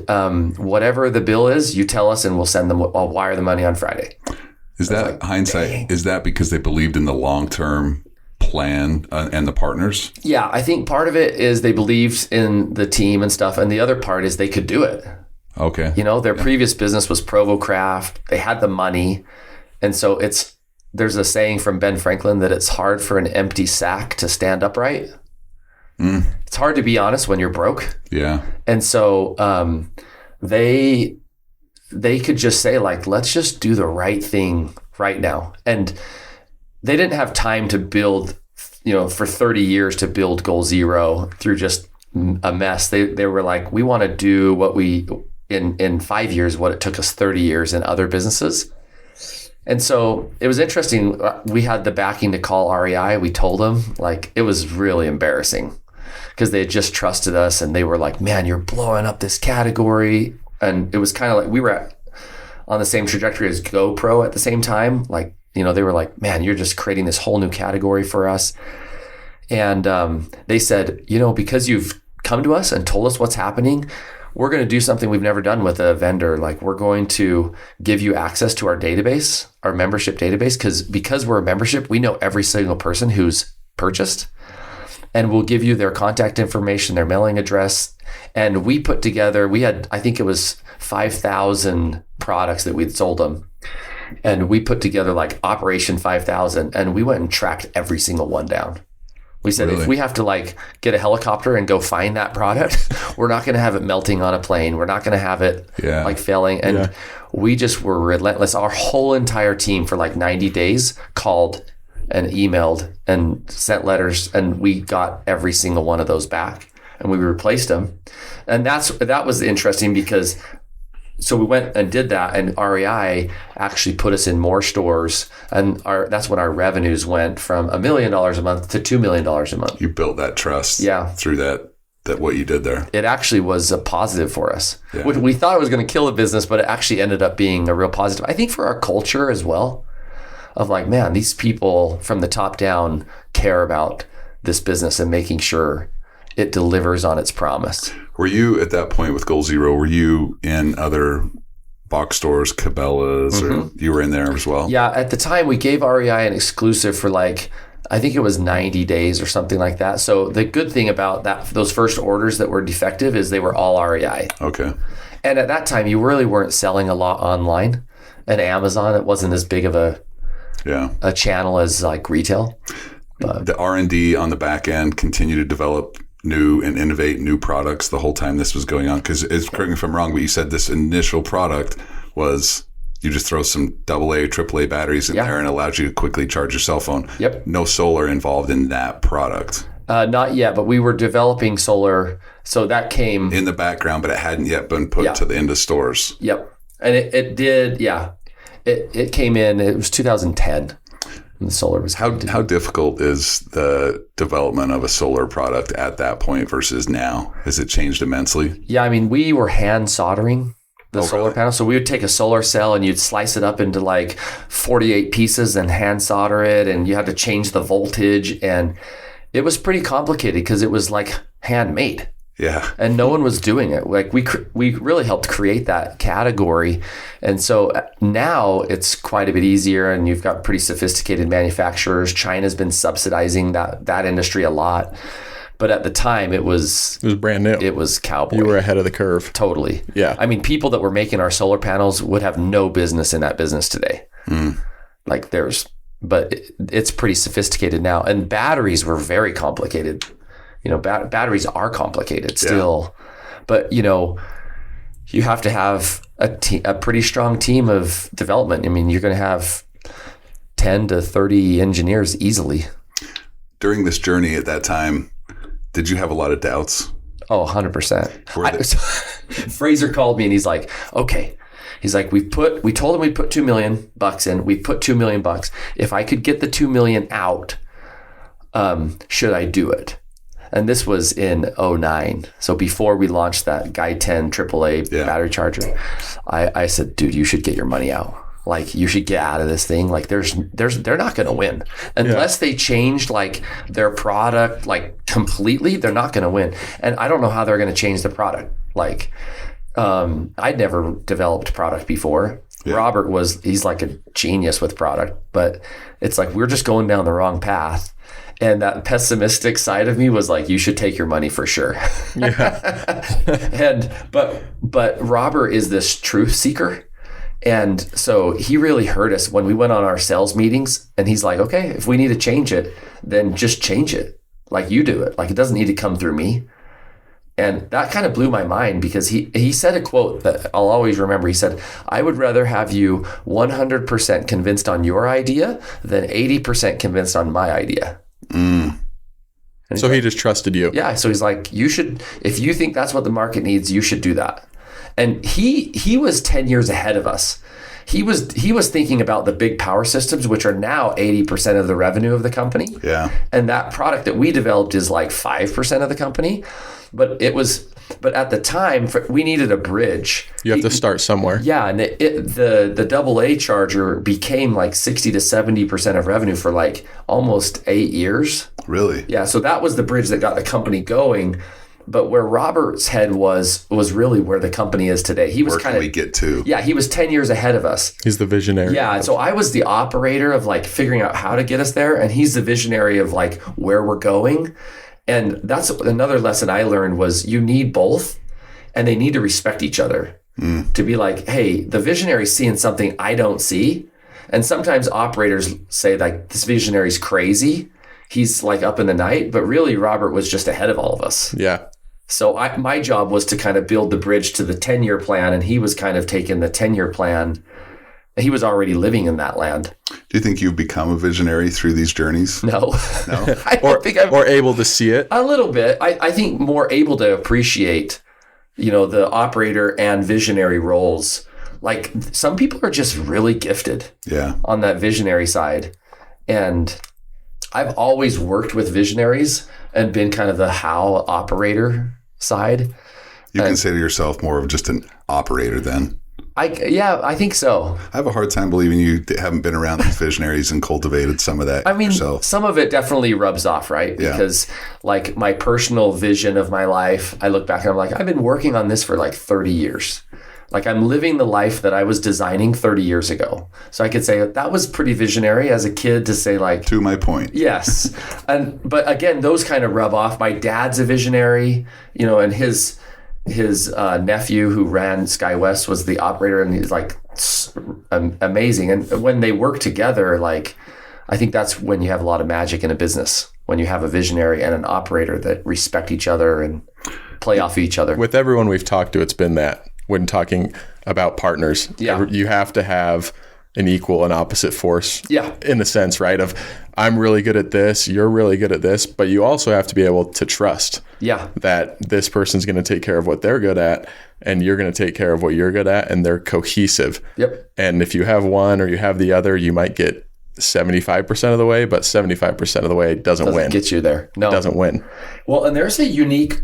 whatever the bill is, you tell us and we'll send them, I'll wire the money on Friday. Is that like, hindsight? Dang. Is that because they believed in the long-term plan and the partners? Yeah. I think part of it is they believed in the team and stuff. And the other part is they could do it. Okay. Their previous business was Provocraft. They had the money. And so there's a saying from Ben Franklin that it's hard for an empty sack to stand upright. It's hard to be honest when you're broke. Yeah. And so they could just say like, let's just do the right thing right now. And they didn't have time to build, for 30 years to build Goal Zero through just a mess. They were like, we want to do what we, in 5 years, what it took us 30 years in other businesses. And so it was interesting. We had the backing to call REI. We told them, like, it was really embarrassing because they had just trusted us and they were like, man, you're blowing up this category. And it was kind of like we were on the same trajectory as GoPro at the same time. Like, they were like, man, you're just creating this whole new category for us. And they said, because you've come to us and told us what's happening, we're going to do something we've never done with a vendor. Like, we're going to give you access to our database, our membership database, because we're a membership, we know every single person who's purchased, and we'll give you their contact information, their mailing address. And we put together, I think it was 5,000 products that we'd sold them. And we put together like Operation 5,000, and we went and tracked every single one down. We said, if we have to like get a helicopter and go find that product, we're not going to have it melting on a plane. We're not going to have it like failing. And we just were relentless. Our whole entire team for like 90 days called and emailed and sent letters, and we got every single one of those back and we replaced them. And that was interesting because so we went and did that, and REI actually put us in more stores, and that's when our revenues went from $1 million a month to $2 million a month. You built that trust through that what you did there. It actually was a positive for us. Yeah. We thought it was going to kill the business, but it actually ended up being a real positive. I think for our culture as well, of like, man, these people from the top down care about this business and making sure it delivers on its promise. Were you at that point with Goal Zero, were you in other box stores, Cabela's, or you were in there as well? Yeah, at the time we gave REI an exclusive for like I think it was 90 days or something like that. So the good thing about those first orders that were defective is they were all REI. Okay. And at that time, you really weren't selling a lot online. And Amazon, it wasn't as big of a channel as like retail. But the R&D on the back end continued to develop new and innovate new products the whole time this was going on. Because correct me if I'm wrong, but you said this initial product was you just throw some AA, AAA batteries in there and it allows you to quickly charge your cell phone. Yep. No solar involved in that product. Not yet, but we were developing solar. So that came in the background, but it hadn't yet been put to the end of stores. Yep. And it did, It came in, it was 2010. And the solar was... How difficult is the development of a solar product at that point versus now? Has it changed immensely? Yeah, I mean, we were hand soldering the solar panel. So we would take a solar cell and you'd slice it up into like 48 pieces and hand solder it. And you had to change the voltage. And it was pretty complicated because it was like handmade. Yeah. And no one was doing it. Like we really helped create that category. And so now it's quite a bit easier and you've got pretty sophisticated manufacturers. China's been subsidizing that industry a lot. But at the time it was brand new. It was cowboy. You were ahead of the curve. Totally. Yeah. I mean, people that were making our solar panels would have no business in that business today. Like but it's pretty sophisticated now. And batteries were very complicated. You know, batteries are complicated still, but you know, you have to have a pretty strong team of development. I mean, you're going to have 10 to 30 engineers easily. During this journey at that time, did you have a lot of doubts? Oh, 100%. Fraser called me and he's like, okay. He's like, we told him we'd put $2 million in. We put $2 million. If I could get the $2 million out, should I do it? And this was in 2009. So before we launched that Guy 10 AAA battery charger, I said, dude, you should get your money out. Like, you should get out of this thing. Like, they're not going to win unless they changed like their product, like completely, they're not going to win. And I don't know how they're going to change the product. Like, I'd never developed product before. Yeah. Robert he's like a genius with product, but it's like, we're just going down the wrong path. And that pessimistic side of me was like, you should take your money for sure. Yeah. But Robert is this truth seeker. And so he really hurt us when we went on our sales meetings and he's like, okay, if we need to change it, then just change it. Like, you do it. Like, it doesn't need to come through me. And that kind of blew my mind because he said a quote that I'll always remember. He said, I would rather have you 100% convinced on your idea than 80% convinced on my idea. So he just trusted you. Yeah. So he's like, you should, if you think that's what the market needs, you should do that. And he was 10 years ahead of us. He was thinking about the big power systems, which are now 80% of the revenue of the company. Yeah. And that product that we developed is like 5% of the company. But at the time, we needed a bridge. You have to start somewhere. Yeah, and the AA charger became like 60 to 70% of revenue for like almost 8 years. Really? Yeah, so that was the bridge that got the company going. But where Robert's head was really where the company is today. He was where can we get to? Yeah, he was 10 years ahead of us. He's the visionary. Yeah, and so I was the operator of like figuring out how to get us there, and he's the visionary of like where we're going. And that's another lesson I learned was you need both, and they need to respect each other. To be like, hey, the visionary's seeing something I don't see. And sometimes operators say like, this visionary's crazy. He's like up in the night, but really Robert was just ahead of all of us. Yeah. So my job was to kind of build the bridge to the 10-year plan, and he was kind of taking the 10-year plan. He was already living in that land. Do you think you've become a visionary through these journeys? No. I don't think or able to see it? A little bit. I think more able to appreciate, the operator and visionary roles. Like, some people are just really gifted on that visionary side. And I've always worked with visionaries and been kind of the how operator side. You consider yourself more of just an operator then? I think so. I have a hard time believing you haven't been around these visionaries and cultivated some of that yourself. Some of it definitely rubs off, right? Yeah. Because like my personal vision of my life, I look back and I'm like, I've been working on this for like 30 years. Like I'm living the life that I was designing 30 years ago. So I could say that was pretty visionary as a kid to say like, to my point. Yes. But again, those kind of rub off. My dad's a visionary, and his nephew who ran SkyWest was the operator, and he's like amazing. And when they work together, like, I think that's when you have a lot of magic in a business, when you have a visionary and an operator that respect each other and play off each other. With everyone we've talked to, it's been that when talking about partners, you have to have an equal and opposite force in the sense, right? Of I'm really good at this, you're really good at this, but you also have to be able to trust that this person's going to take care of what they're good at and you're going to take care of what you're good at, and they're cohesive. Yep. And if you have one or you have the other, you might get 75% of the way, but 75% of the way doesn't win. Get you there. No. It doesn't win. Well, and there's a unique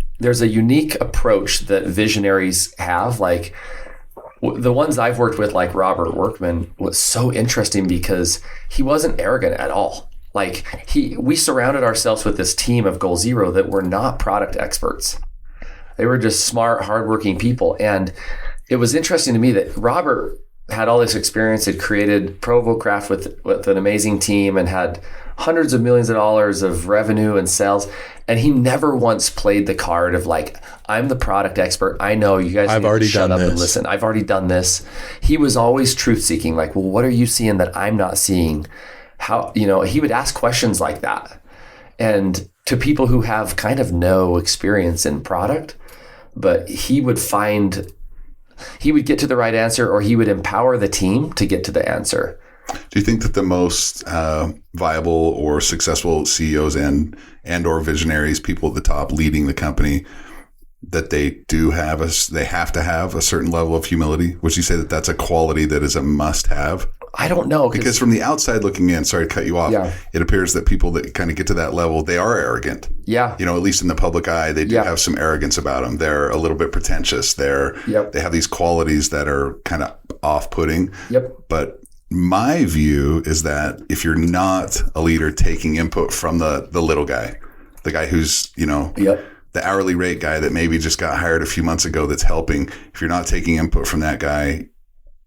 approach that visionaries have. Like the ones I've worked with, like Robert Workman, was so interesting because he wasn't arrogant at all. Like we surrounded ourselves with this team of Goal Zero that were not product experts. They were just smart, hardworking people. And it was interesting to me that Robert had all this experience, had created ProvoCraft with an amazing team and had hundreds of millions of dollars of revenue and sales. And he never once played the card of like, I'm the product expert. I know you guys need to shut up and listen. I've already done this. He was always truth seeking. Like, well, what are you seeing that I'm not seeing? How, he would ask questions like that. And to people who have kind of no experience in product, but he would get to the right answer, or he would empower the team to get to the answer. Do you think that the most viable or successful CEOs and or visionaries, people at the top leading the company, that they have to have a certain level of humility? Would you say that that's a quality that is a must-have? I don't know. Because from the outside looking in, sorry to cut you off, it appears that people that kind of get to that level, they are arrogant. Yeah. At least in the public eye, they do have some arrogance about them. They're a little bit pretentious. They have these qualities that are kind of off-putting. Yep. But my view is that if you're not a leader taking input from the little guy, the guy who's, the hourly rate guy that maybe just got hired a few months ago that's helping, if you're not taking input from that guy,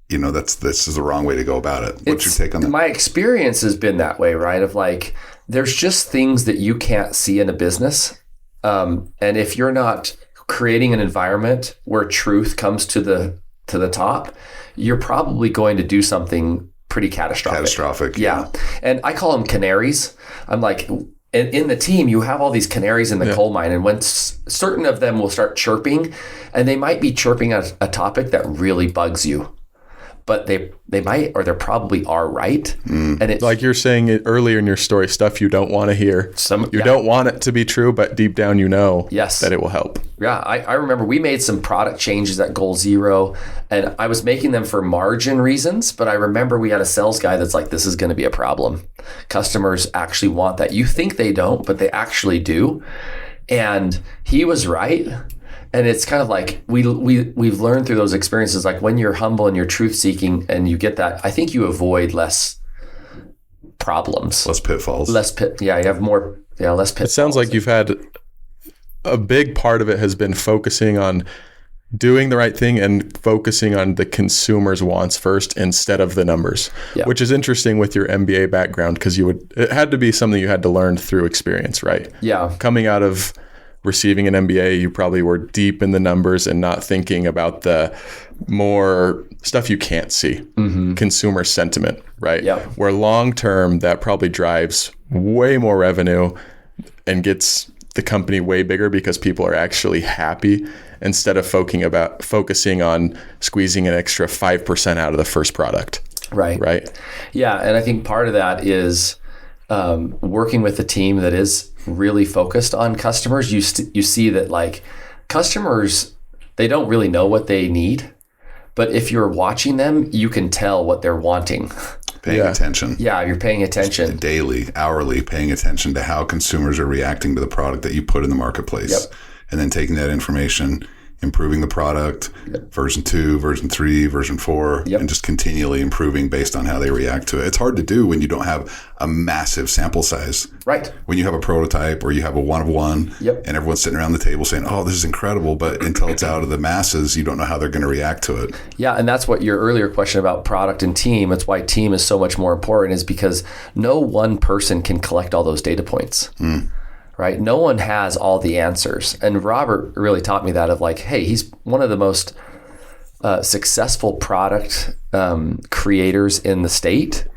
this is the wrong way to go about it. What's your take on that? My experience has been that way, right? Of like, there's just things that you can't see in a business. And if you're not creating an environment where truth comes to the top, you're probably going to do something pretty catastrophic. Yeah. And I call them canaries. I'm like, in the team, you have all these canaries in the coal mine, and when certain of them will start chirping, and they might be chirping a topic that really bugs you. But they might, or they probably are right. And it's like you're saying it earlier in your story, stuff you don't want to hear. You don't want it to be true, but deep down that it will help. Yeah, I remember we made some product changes at Goal Zero, and I was making them for margin reasons, but I remember we had a sales guy that's like, this is going to be a problem. Customers actually want that. You think they don't, but they actually do. And he was right. And it's kind of like we've learned through those experiences, like when you're humble and you're truth seeking and you get that, I think you avoid less problems. Less pitfalls. You have less pitfalls. It sounds like you've had a big part of it has been focusing on doing the right thing and focusing on the consumer's wants first instead of the numbers, which is interesting with your MBA background, because it had to be something you had to learn through experience, right? Yeah. Coming out of receiving an MBA, you probably were deep in the numbers and not thinking about the more stuff you can't see, consumer sentiment, right? Yeah. Where long-term, that probably drives way more revenue and gets the company way bigger because people are actually happy instead of focusing on squeezing an extra 5% out of the first product. Right. Yeah. And I think part of that is working with a team that is really focused on customers. You see that like customers, they don't really know what they need, but if you're watching them, you can tell what they're wanting. Paying attention. Yeah, you're paying attention. Daily, hourly, paying attention to how consumers are reacting to the product that you put in the marketplace. Yep. And then taking that information improving the product, version 2, version 3, version 4, and just continually improving based on how they react to it. It's hard to do when you don't have a massive sample size. Right. When you have a prototype or you have a one of one and everyone's sitting around the table saying, oh, this is incredible. But until it's out of the masses, you don't know how they're going to react to it. Yeah. And that's what your earlier question about product and team. That's why team is so much more important, is because no one person can collect all those data points. Right? No one has all the answers. And Robert really taught me that, of like, hey, he's one of the most successful product creators in the state.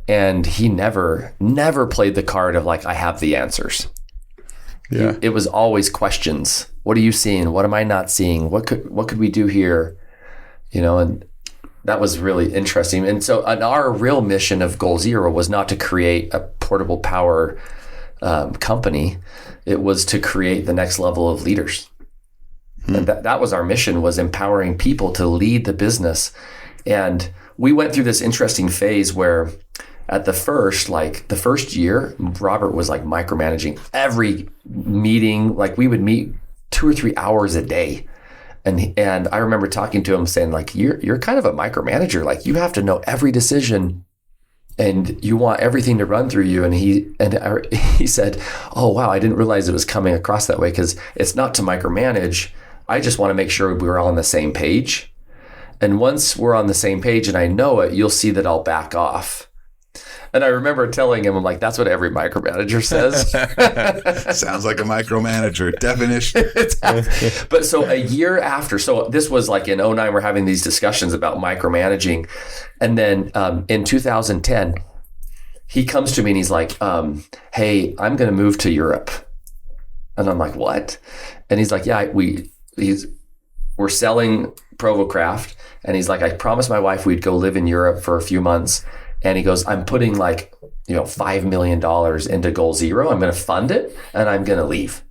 And he never played the card of like, I have the answers. Yeah. It was always questions. What are you seeing? What am I not seeing? What could we do here? And that was really interesting. And so our real mission of Goal Zero was not to create a portable power company. It was to create the next level of leaders. And that was our mission, was empowering people to lead the business. And we went through this interesting phase where at the first year, Robert was like micromanaging every meeting. Like we would meet 2 or 3 hours a day. And I remember talking to him saying, like, you're kind of a micromanager. Like, you have to know every decision and you want everything to run through you. And he said, oh, wow, I didn't realize it was coming across that way, because it's not to micromanage. I just want to make sure we're all on the same page. And once we're on the same page and I know it, you'll see that I'll back off. And I remember telling him, I'm like, that's what every micromanager says. Sounds like a micromanager definition. But so a year after, so this was like in 2009, we're having these discussions about micromanaging. And then in 2010, he comes to me and he's like, hey, I'm going to move to Europe. And I'm like, what? And he's like, yeah, we're selling Provocraft. And he's like, I promised my wife we'd go live in Europe for a few months. And he goes, I'm putting like, $5 million into Goal Zero. I'm going to fund it and I'm going to leave.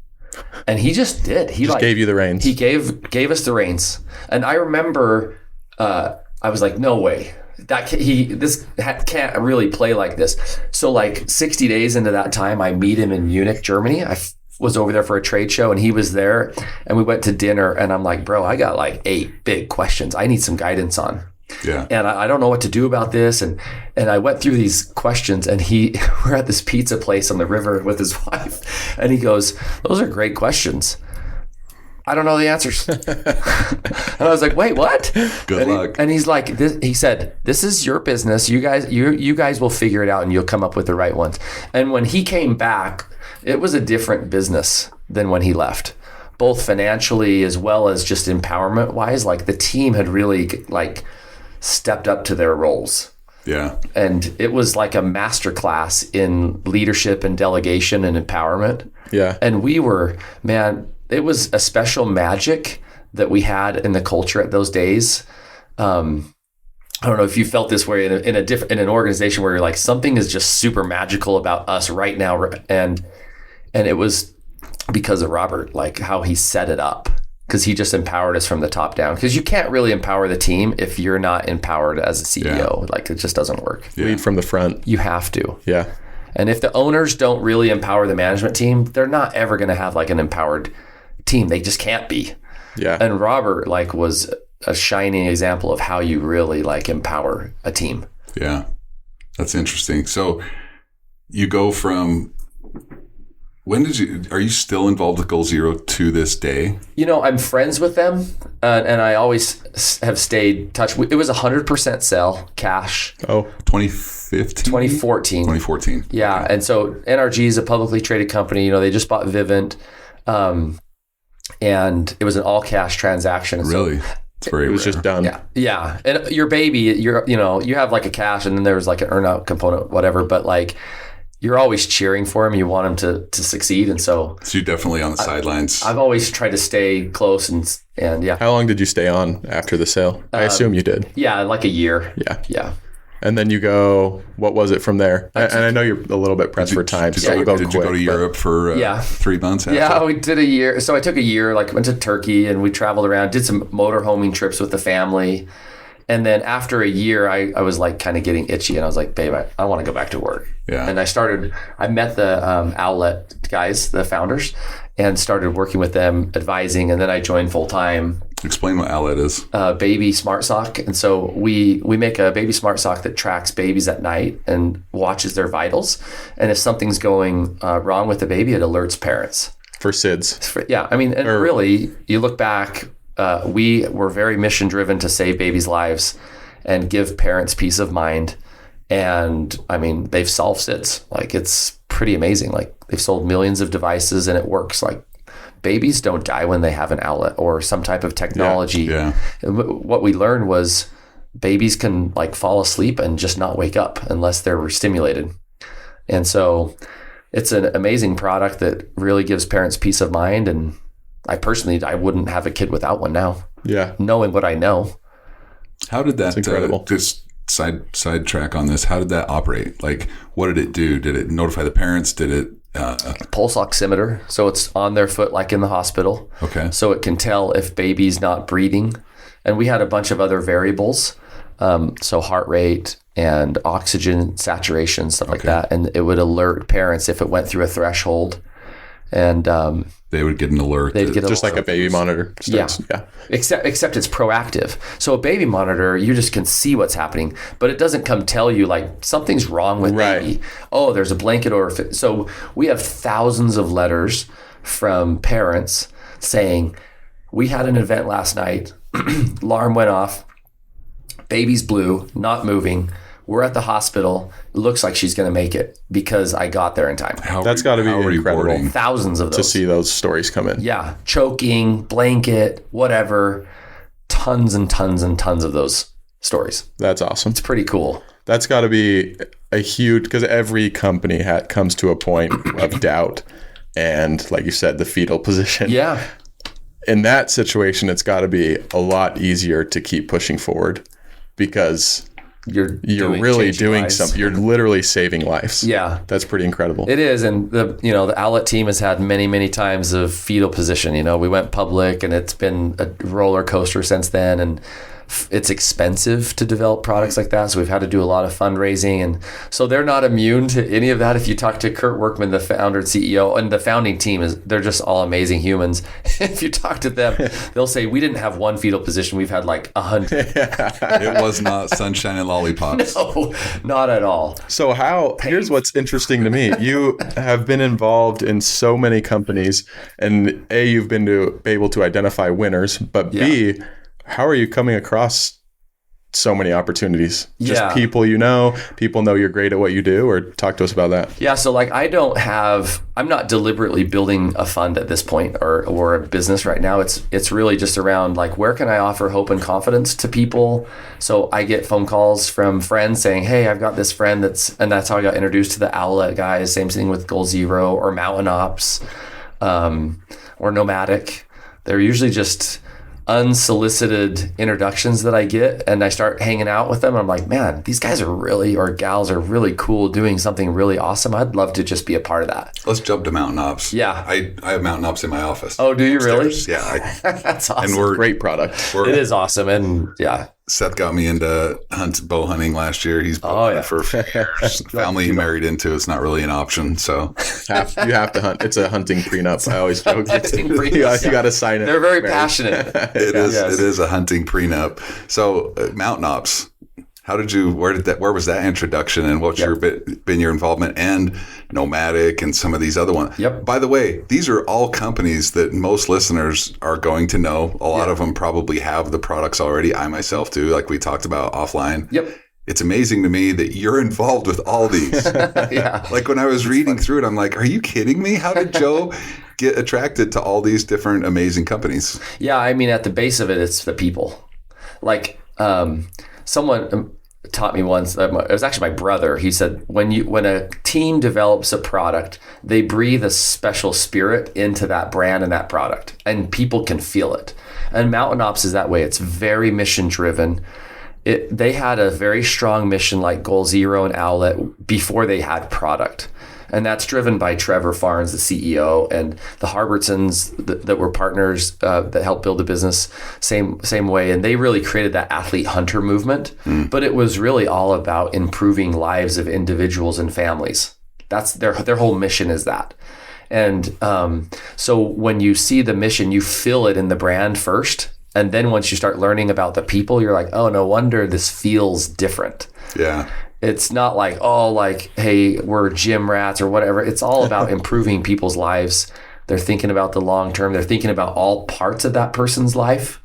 And he just did. He just gave you the reins. He gave us the reins. And I remember, I was like, no way. This can't really play like this. So like 60 days into that time, I meet him in Munich, Germany. I was over there for a trade show and he was there and we went to dinner and I'm like, bro, I got like 8 big questions I need some guidance on. Yeah. And I don't know what to do about this. And I went through these questions and we're at this pizza place on the river with his wife. And he goes, those are great questions. I don't know the answers. And I was like, wait, what? Good luck. And he's like, he said, this is your business. You guys will figure it out and you'll come up with the right ones. And when he came back, it was a different business than when he left, both financially as well as just empowerment wise. Like the team had really like stepped up to their roles. Yeah. And it was like a masterclass in leadership and delegation and empowerment. Yeah. And it was a special magic that we had in the culture at those days. I don't know if you felt this way in an organization where you're like, something is just super magical about us right now. And it was because of Robert, like how he set it up. Because he just empowered us from the top down. Because you can't really empower the team if you're not empowered as a CEO. Yeah. Like it just doesn't work. Yeah. Lead from the front. You have to. Yeah. And if the owners don't really empower the management team, they're not ever going to have like an empowered team. They just can't be. Yeah. And Robert like was a shining example of how you really like empower a team. Yeah. That's interesting. So you go from... are you still involved with Goal Zero to this day? I'm friends with them and I always have stayed in touch. It was 100% sell cash. Oh, 2015? 2014. 2014. Yeah. Okay. And so NRG is a publicly traded company. They just bought Vivint and it was an all cash transaction. Really? So it's very It was rare. just done. Yeah. Yeah. And your baby, you have like a cash and then there was like an earn out component, whatever. But like, you're always cheering for him. You want him to succeed. And so you're definitely on the sidelines. I've always tried to stay close and yeah. How long did you stay on after the sale? I assume you did. Yeah. Like a year. Yeah. Yeah. And then you go, what was it from there? And I know you're a little bit pressed for time. Did you go to Europe for 3 months after? Yeah, we did a year. So I took a year, like went to Turkey and we traveled around, did some motorhoming trips with the family. And then after a year, I was like kind of getting itchy and I was like, babe, I want to go back to work. Yeah. And I met the Outlet guys, the founders, and started working with them, advising, and then I joined full time. Explain what Owlet is. Baby smart sock. And so we make a baby smart sock that tracks babies at night and watches their vitals. And if something's going wrong with the baby, it alerts parents. For SIDS. Yeah. I mean, and really, you look back, we were very mission driven to save babies' lives and give parents peace of mind. And I mean, they've solved SIDS. Like, it's pretty amazing. Like, they've sold millions of devices and it works. Like, babies don't die when they have an Owlet or some type of technology. Yeah. What we learned was babies can like fall asleep and just not wake up unless they're stimulated. And so it's an amazing product that really gives parents peace of mind. And I wouldn't have a kid without one now. Yeah. Knowing what I know. How did that, That's incredible. Just sidetrack on this, how did that operate? Like, what did it do? Did it notify the parents? Did it pulse oximeter, so it's on their foot like in the hospital. Okay. So it can tell if baby's not breathing. And we had a bunch of other variables, so heart rate and oxygen saturation, stuff like that. And it would alert parents if it went through a threshold. And they would get an alert. They'd get just like a baby monitor. Yeah. Except it's proactive. So a baby monitor, you just can see what's happening, but it doesn't come tell you like something's wrong with baby. Oh, there's a blanket or so we have thousands of letters from parents saying, we had an event last night, alarm went off, baby's blue, not moving. We're at the hospital. It looks like she's going to make it because I got there in time. That's got to be incredible. Thousands of those. To see those stories come in. Yeah. Choking, blanket, whatever. Tons and tons and tons of those stories. That's awesome. It's pretty cool. That's got to be a huge, because every company comes to a point of doubt. And like you said, the fetal position. Yeah. In that situation, it's got to be a lot easier to keep pushing forward because you're really doing something. You're literally saving lives. Yeah. That's pretty incredible. It is. And the Owlet team has had many, many times of fetal position. We went public and it's been a roller coaster since then. And it's expensive to develop products like that. So we've had to do a lot of fundraising. And so they're not immune to any of that. If you talk to Kurt Workman, the founder and CEO, and the founding team, they're just all amazing humans. If you talk to them, they'll say, we didn't have one fetal position. We've had like 100. It was not sunshine and lollipops. No, not at all. So here's what's interesting to me. You have been involved in so many companies, and A, you've been able to identify winners, but B, how are you coming across so many opportunities? Just people people know you're great at what you do, or talk to us about that. Yeah. So like I'm not deliberately building a fund at this point or a business right now. It's really just around like, where can I offer hope and confidence to people? So I get phone calls from friends saying, hey, I've got this friend and that's how I got introduced to the Owlet guys. Same thing with Goal Zero or Mountain Ops, or Nomadic. They're usually just unsolicited introductions that I get, and I start hanging out with them. I'm like, man, these guys or gals are really cool, doing something really awesome. I'd love to just be a part of that. Let's jump to Mountain Ops. Yeah. I have Mountain Ops in my office. Oh, do you really? Yeah. That's awesome. And great product. It is awesome. And yeah. Seth got me into bow hunting last year. He's bow hunted for a few years. Family he married into, it's not really an option. So you have to hunt. It's a hunting prenup. I always joke. You got to sign it. They're very passionate. It is a hunting prenup. So Mountain Ops. Where was that introduction, and what's been your involvement, and Nomadic and some of these other ones? Yep. By the way, these are all companies that most listeners are going to know. A lot of them probably have the products already. I myself do, like we talked about offline. Yep. It's amazing to me that you're involved with all these. Yeah. Like when I was reading through it, I'm like, are you kidding me? How did Joe get attracted to all these different amazing companies? Yeah. I mean, at the base of it, it's the people. Like, someone taught me once, it was actually my brother. He said, when a team develops a product, they breathe a special spirit into that brand and that product, and people can feel it. And Mountain Ops is that way. It's very mission driven. They had a very strong mission like Goal Zero and Owlet before they had product. And that's driven by Trevor Farnes, the CEO, and the Harbertsons that were partners that helped build the business same way. And they really created that athlete hunter movement. But it was really all about improving lives of individuals and families. That's their whole mission is that. And so when you see the mission, you feel it in the brand first. And then once you start learning about the people, you're like, oh, no wonder this feels different. Yeah. It's not like, oh, like, hey, we're gym rats or whatever. It's all about improving people's lives. They're thinking about the long term. They're thinking about all parts of that person's life.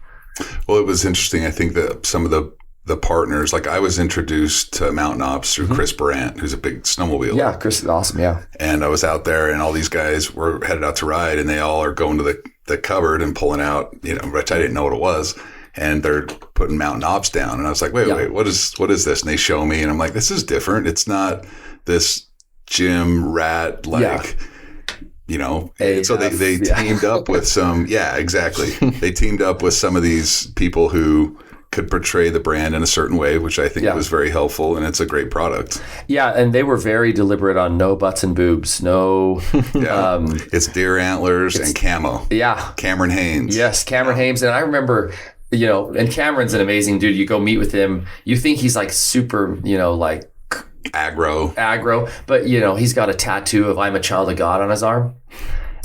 Well, it was interesting. I think that some of the partners, like I was introduced to Mountain Ops through Chris Brandt, who's a big snowmobiler. Yeah, Chris is awesome. Yeah. And I was out there and all these guys were headed out to ride and they all are going to the cupboard and pulling out, which I didn't know what it was. And they're putting Mountain Ops down. And I was like, wait, what is this? And they show me and I'm like, this is different. It's not this gym rat, so they teamed up with some, exactly. They teamed up with some of these people who could portray the brand in a certain way, which I think was very helpful, and it's a great product. Yeah, and they were very deliberate on no butts and boobs, no... it's deer antlers and camo. Yeah. Cameron Haynes. Yes, Cameron Haynes. And I remember, and Cameron's an amazing dude. You go meet with him, you think he's like super, like... Aggro. But, he's got a tattoo of I'm a child of God on his arm.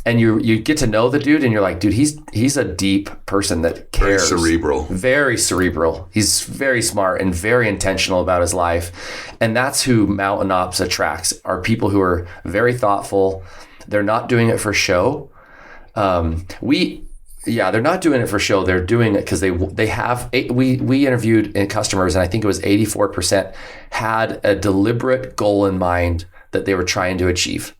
And you get to know the dude and you're like, dude, he's a deep person that cares. Very cerebral. He's very smart and very intentional about his life. And that's who Mountain Ops attracts, are people who are very thoughtful. They're not doing it for show. They're not doing it for show. They're doing it because they have. We interviewed customers, and I think it was 84% had a deliberate goal in mind that they were trying to achieve.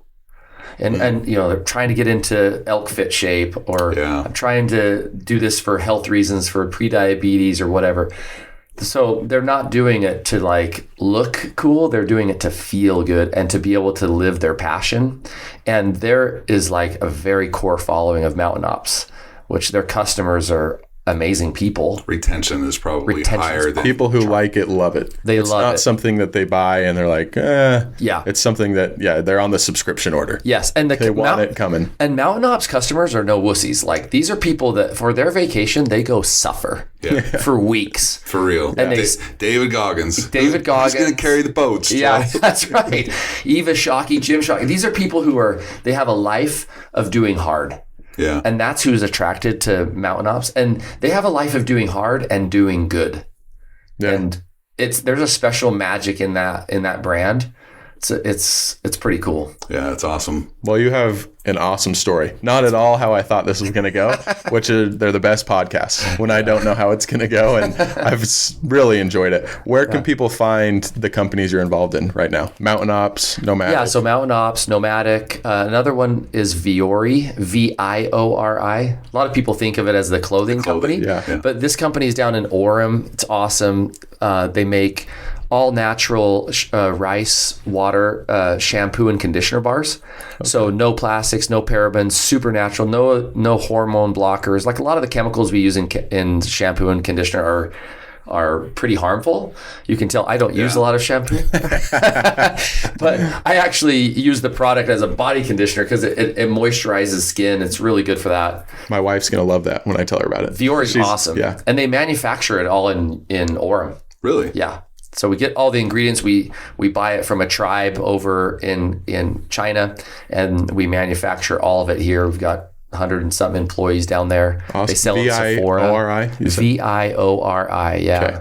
And they're trying to get into elk fit shape, or I'm trying to do this for health reasons, for pre-diabetes or whatever. So they're not doing it to like look cool. They're doing it to feel good and to be able to live their passion. And there is like a very core following of Mountain Ops, which their customers are amazing people. Retention is probably higher than people who like it, love it. It's not something that they buy and they're like, It's something that, they're on the subscription order. Yes. And they want it coming. And Mountain Ops customers are no wussies. Like, these are people that for their vacation, they go suffer for weeks. For real. And David Goggins. Who's going to carry the boats, Joe? Yeah, that's right. Eva Shockey, Jim Shockey. These are people who they have a life of doing hard. Yeah. And that's who's attracted to Mountain Ops. And they have a life of doing hard and doing good. Yeah. And there's a special magic in that brand. It's pretty cool. Yeah, it's awesome. Well, you have an awesome story. Not at all how I thought this was going to go, they're the best podcasts when I don't know how it's going to go. And I've really enjoyed it. Where can people find the companies you're involved in right now? Mountain Ops, Nomadic. Yeah, so Mountain Ops, Nomadic. Another one is Viori, Viori. A lot of people think of it as the clothing company. Yeah. But this company is down in Orem. It's awesome. They make all natural rice water shampoo and conditioner bars. Okay. So no plastics, no parabens, super natural, no hormone blockers. Like a lot of the chemicals we use in shampoo and conditioner are pretty harmful. You can tell I don't use a lot of shampoo, but I actually use the product as a body conditioner because it moisturizes skin. It's really good for that. My wife's going to love that when I tell her about it. Viori's awesome. Yeah. And they manufacture it all in Orem. Really? Yeah. So we get all the ingredients. We buy it from a tribe over in China, and we manufacture all of it here. We've got 100 and something employees down there. Awesome. They sell at Sephora. Viori, yeah. Okay.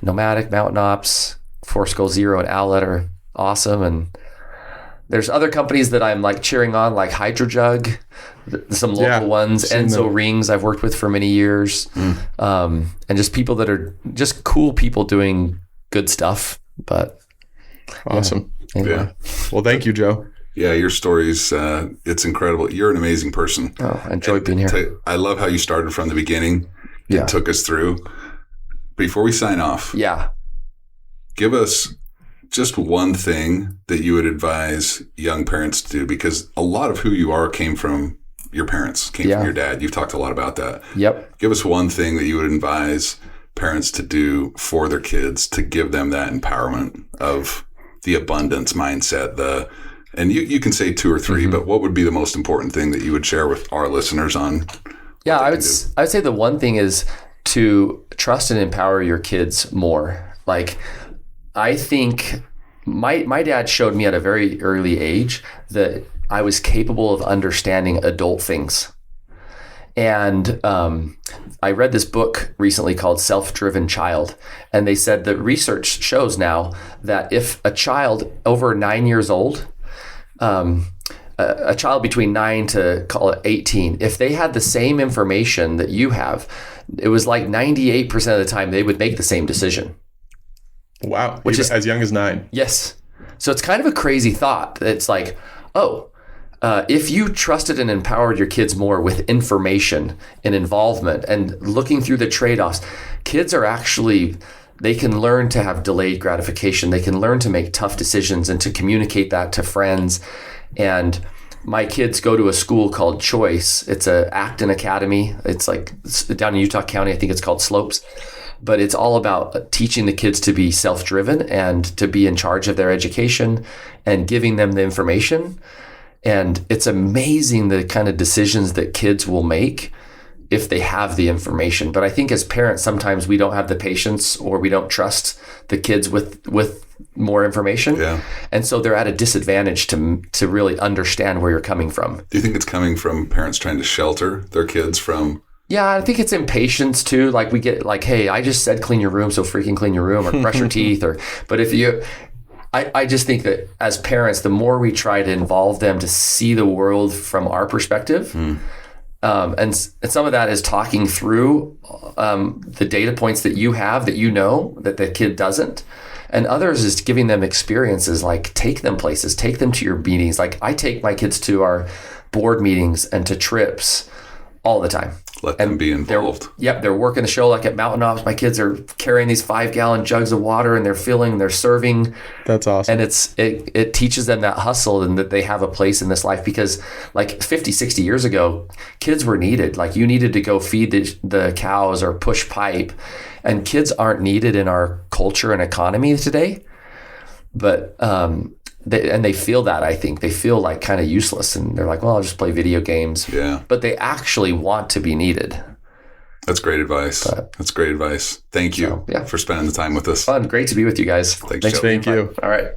Nomadic, Mountain Ops, Foursquare Zero, and Outlet are awesome. And there's other companies that I'm like cheering on, like Hydrojug, some local ones, Enzo Rings I've worked with for many years, and just people that are just cool people doing good stuff. But awesome. Anyway. Yeah. Well, thank you, Joe. Yeah, your story's it's incredible. You're an amazing person. Oh, I enjoyed being here. I love how you started from the beginning and took us through. Before we sign off, give us just one thing that you would advise young parents to do, because a lot of who you are came from your parents, came from your dad. You've talked a lot about that. Yep. Give us one thing that you would advise parents to do for their kids to give them that empowerment of the abundance mindset, and you can say 2 or 3, but what would be the most important thing that you would share with our listeners on? Yeah, I would say the one thing is to trust and empower your kids more. Like, I think my dad showed me at a very early age that I was capable of understanding adult things. And I read this book recently called Self-Driven Child. And they said that research shows now that if a child over 9 years old, a child between 9 to call it 18, if they had the same information that you have, it was like 98% of the time they would make the same decision. Wow. Which is as young as 9. Yes. So it's kind of a crazy thought. It's like, if you trusted and empowered your kids more with information and involvement and looking through the trade-offs, kids are actually, they can learn to have delayed gratification. They can learn to make tough decisions and to communicate that to friends. And my kids go to a school called Choice. It's a Atkin Academy. It's down in Utah County. I think it's called Slopes. But it's all about teaching the kids to be self-driven and to be in charge of their education and giving them the information. And it's amazing the kind of decisions that kids will make if they have the information. But I think as parents, sometimes we don't have the patience or we don't trust the kids with more information. Yeah. And so they're at a disadvantage to really understand where you're coming from. Do you think it's coming from parents trying to shelter their kids from... Yeah, I think it's impatience too. Like we get like, hey, I just said clean your room, so freaking clean your room or brush your teeth. But if you... I just think that as parents, the more we try to involve them to see the world from our perspective, and some of that is talking through the data points that you have that you know that the kid doesn't, and others is giving them experiences, like take them places, take them to your meetings. Like I take my kids to our board meetings and to trips all the time. Let them be involved. They're working the show like at Mountain Ops. My kids are carrying these 5-gallon jugs of water and they're filling, they're serving. That's awesome. And it teaches them that hustle and that they have a place in this life, because like 50, 60 years ago, kids were needed. Like you needed to go feed the cows or push pipe, and kids aren't needed in our culture and economy today. But, they feel that, I think. They feel like kind of useless and they're like, well, I'll just play video games. Yeah. But they actually want to be needed. That's great advice. That's great advice. Thank you for spending the time with us. Fun. Great to be with you guys. Thanks, Joe. Thank you. All right.